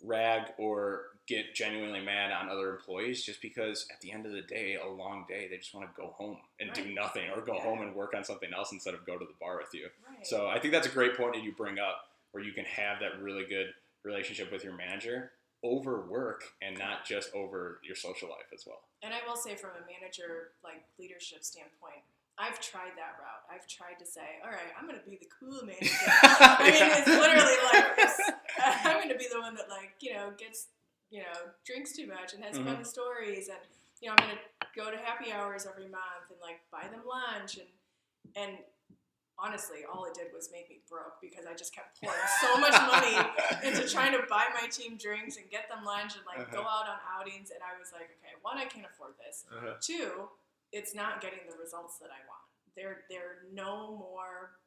rag or get genuinely mad on other employees just because at the end of the day, a long day, they just want to go home and do nothing or go home and work on something else instead of go to the bar with you. Right. So I think that's a great point that you bring up, where you can have that really good relationship with your manager over work and not just over your social life as well. And I will say, from a manager like leadership standpoint, I've tried that route. I've tried to say, all right, I'm going to be the cool manager. I mean, it's literally like, I'm going to be the one that, like, you know, gets, you know, drinks too much and has fun stories. And, you know, I'm going to go to happy hours every month and, like, buy them lunch. And honestly, all it did was make me broke because I just kept pouring so much money into trying to buy my team drinks and get them lunch and, like, go out on outings. And I was like, okay, one, I can't afford this. Two, it's not getting the results that I want. They're no more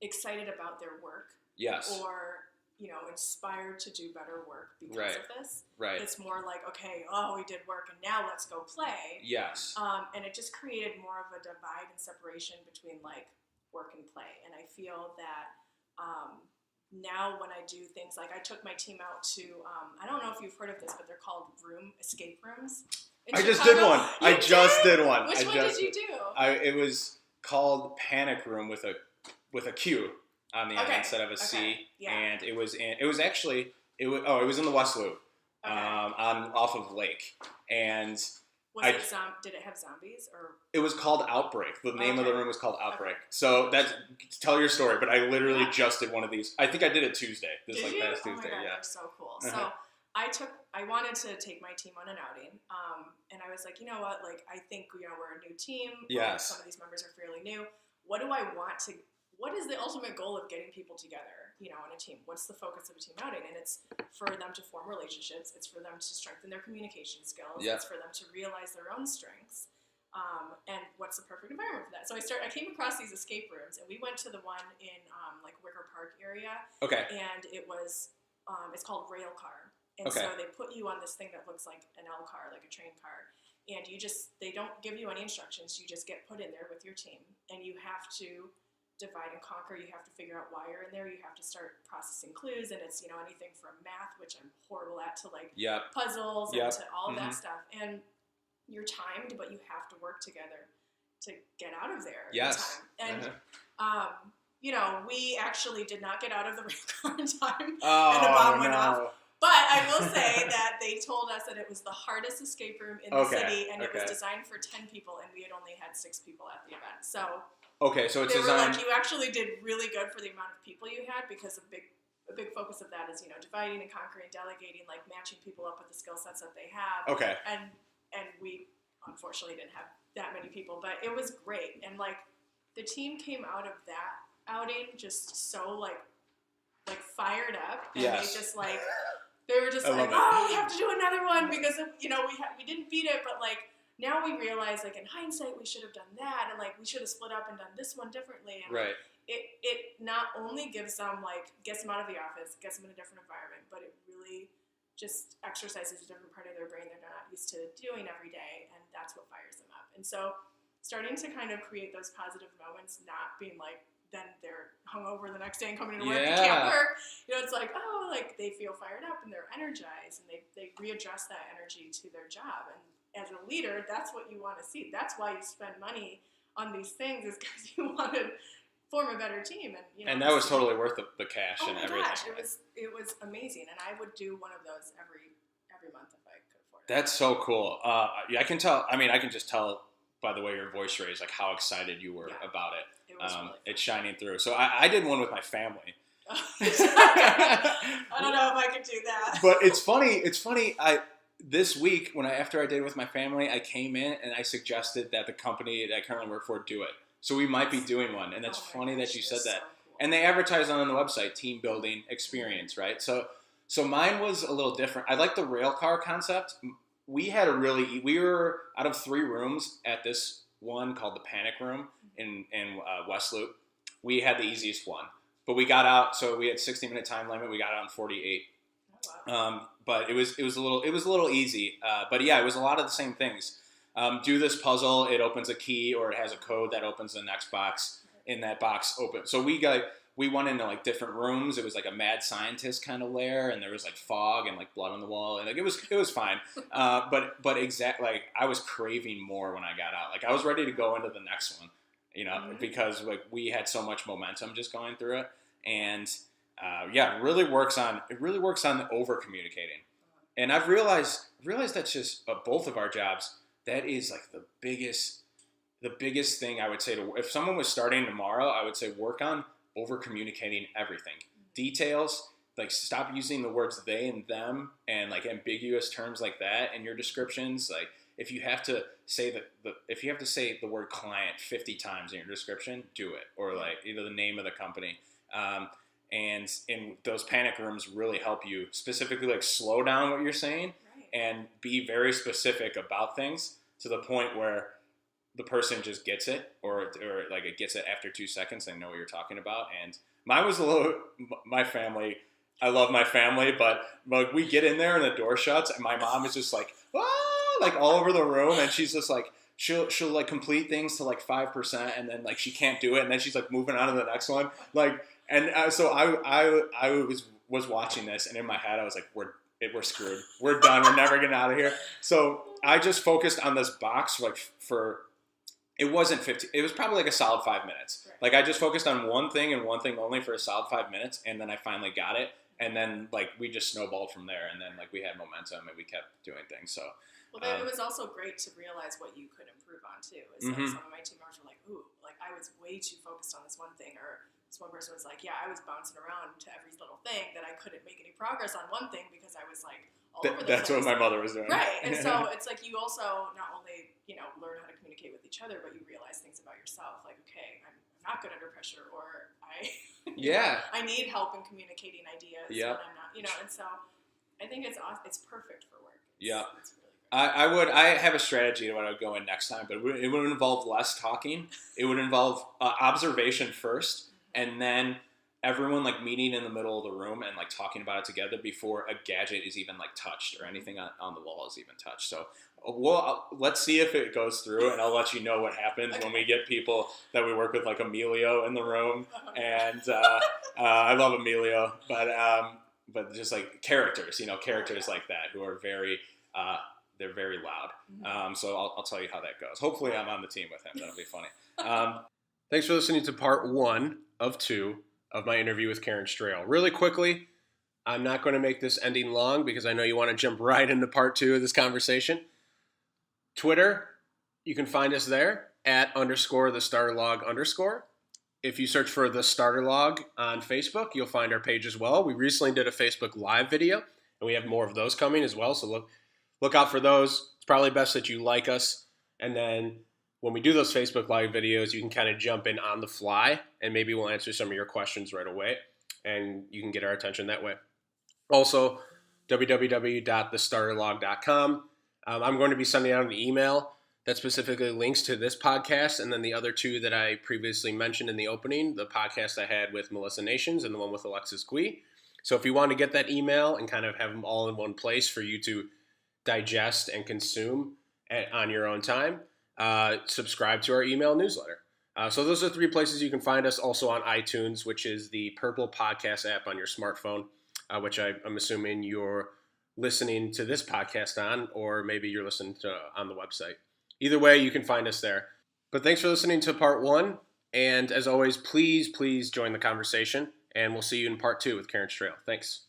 excited about their work. Yes. Or, you know, inspired to do better work because of this. Right. It's more like, okay, we did work and now let's go play. Yes. And it just created more of a divide and separation between, like, work and play. And I feel that now when I do things, like I took my team out to, I don't know if you've heard of this, but they're called escape rooms. I just did one. I just did one. Which one did you do? It was called Panic Room with a Q on the end instead of a C. Yeah. And it was in the West Loop, off of Lake. And did it have zombies or? It was called Outbreak. The name of the room was called Outbreak. So tell your story. But I literally just did one of these. I think I did it Tuesday. Past Tuesday. Oh my God, they're so cool. So I wanted to take my team on an outing, and I was like, you know what? Like, I think, you know, we're a new team. Yes. Some of these members are fairly new. What is the ultimate goal of getting people together, you know, on a team? What's the focus of a team outing? And it's for them to form relationships. It's for them to strengthen their communication skills. Yeah. It's for them to realize their own strengths. And what's the perfect environment for that? So I came across these escape rooms, and we went to the one in like Wicker Park area. Okay. And it was it's called Rail Car. And so they put you on this thing that looks like an L car, like a train car. And they don't give you any instructions. You just get put in there with your team. And you have to divide and conquer. You have to figure out why you're in there. You have to start processing clues. And it's, you know, anything from math, which I'm horrible at, to like puzzles and to all of that stuff. And you're timed, but you have to work together to get out of there. Yes. In time. And, you know, we actually did not get out of the rail car in time. Oh, and the bomb went off. But I will say that they told us that it was the hardest escape room in the city, and it was designed for 10 people, and we had only had 6 people at the event. So so it's they were designed. like, you actually did really good for the amount of people you had, because a big focus of that is, you know, dividing and conquering, delegating, like matching people up with the skill sets that they have. Okay. And we unfortunately didn't have that many people, but it was great. And like the team came out of that outing just so like fired up, and they were just like, we have to do another one, because you know we didn't beat it, but like now we realize, like, in hindsight, we should have done that, and like we should have split up and done this one differently. And it not only gets them out of the office, gets them in a different environment, but it really just exercises a different part of their brain they're not used to doing every day, and that's what fires them up. And so starting to kind of create those positive moments, not being like, then they're hungover the next day and coming to work and can't work. You know, it's like, like they feel fired up and they're energized, and they readjust that energy to their job. And as a leader, that's what you want to see. That's why you spend money on these things, is because you want to form a better team. And you know, and that was totally worth the cash and everything. Gosh, it was amazing, and I would do one of those every month if I could afford it. That's so cool. I can tell. I mean, I can just tell by the way your voice raised, like how excited you were about it. It was really fun. It's shining through. So I did one with my family. I don't know if I could do that. But it's funny. This week, after I did it with my family, I came in and I suggested that the company that I currently work for do it. So we might be doing one, and that's funny that you said that. So cool. And they advertise on the website, team building experience, right? So mine was a little different. I like the rail car concept. We were out of 3 rooms at this one called the Panic Room in West Loop. We had the easiest one, but we got out. So we had 60-minute time limit. We got out in 48. Oh, wow. But it was a little easy. But yeah, it was a lot of the same things. Do this puzzle. It opens a key, or it has a code that opens the next box. In that box open. So we went into like different rooms. It was like a mad scientist kind of lair, and there was like fog and like blood on the wall, and like it was fine. But exactly, like I was craving more when I got out. Like I was ready to go into the next one, because like we had so much momentum just going through it, and it really works on the over communicating. And I've realized that's just both of our jobs. That is like the biggest thing I would say if someone was starting tomorrow, I would say work on over communicating everything. Details, like stop using the words they and them and like ambiguous terms like that in your descriptions. Like if you have to say the word client 50 times in your description, do it. Or like either the name of the company. And in those panic rooms really help you specifically like slow down what you're saying and be very specific about things to the point where the person just gets it or like it gets it after 2 seconds. They know what you're talking about. And mine was my family. I love my family, but like we get in there and the door shuts and my mom is just like, like all over the room. And she's just like, she'll like complete things to like 5% and then like she can't do it. And then she's like moving on to the next one. Like, and so I was watching this and in my head I was like, we're screwed. We're done. We're never getting out of here. So I just focused on this box for it wasn't 15. It was probably like a solid 5 minutes. Right. Like I just focused on one thing and one thing only for a solid 5 minutes, and then I finally got it. And then like we just snowballed from there, and then like we had momentum and we kept doing things. So it was also great to realize what you could improve on too. Is like some of my team members were like, "Ooh, like I was way too focused on this one thing," or this one person was like, "Yeah, I was bouncing around to every little thing that I couldn't make any progress on one thing because I was like all over the place." That's what my mother was doing, right? And so it's like you also not only learn how to communicate with each other, but you realize things about yourself. Like, okay, I'm not good under pressure, or I I need help in communicating ideas. Yeah, I'm not, and so I think it's perfect for work. It's really I great. I have a strategy to what I would go in next time, but it would involve less talking. It would involve observation first, and then everyone like meeting in the middle of the room and like talking about it together before a gadget is even like touched or anything on the wall is even touched. So let's see if it goes through, and I'll let you know what happens when we get people that we work with, like Emilio in the room, and I love Emilio, but just like characters like that who are very they're very loud. So I'll tell you how that goes. Hopefully I'm on the team with him. That'll be funny. Thanks for listening to part 1 of 2 of my interview with Karin Straehl. Really quickly, I'm not going to make this ending long because I know you want to jump right into part 2 of this conversation. Twitter, you can find us there at _the_starterlog_. If you search for the Starter Log on Facebook, you'll find our page as well. We recently did a Facebook Live video, and we have more of those coming as well. So look out for those. It's probably best that you like us, and then when we do those Facebook Live videos, you can kind of jump in on the fly, and maybe we'll answer some of your questions right away, and you can get our attention that way. Also, www.thestarterlog.com. I'm going to be sending out an email that specifically links to this podcast and then the other 2 that I previously mentioned in the opening, the podcast I had with Melissa Nations and the one with Alexis Gui. So if you want to get that email and kind of have them all in one place for you to digest and consume on your own time, subscribe to our email newsletter. So those are 3 places you can find us. Also on iTunes, which is the purple podcast app on your smartphone, which I'm assuming you're listening to this podcast on, or maybe you're listening to on the website. Either way, you can find us there. But thanks for listening to part 1. And as always, please join the conversation. And we'll see you in part 2 with Karin Straehl. Thanks.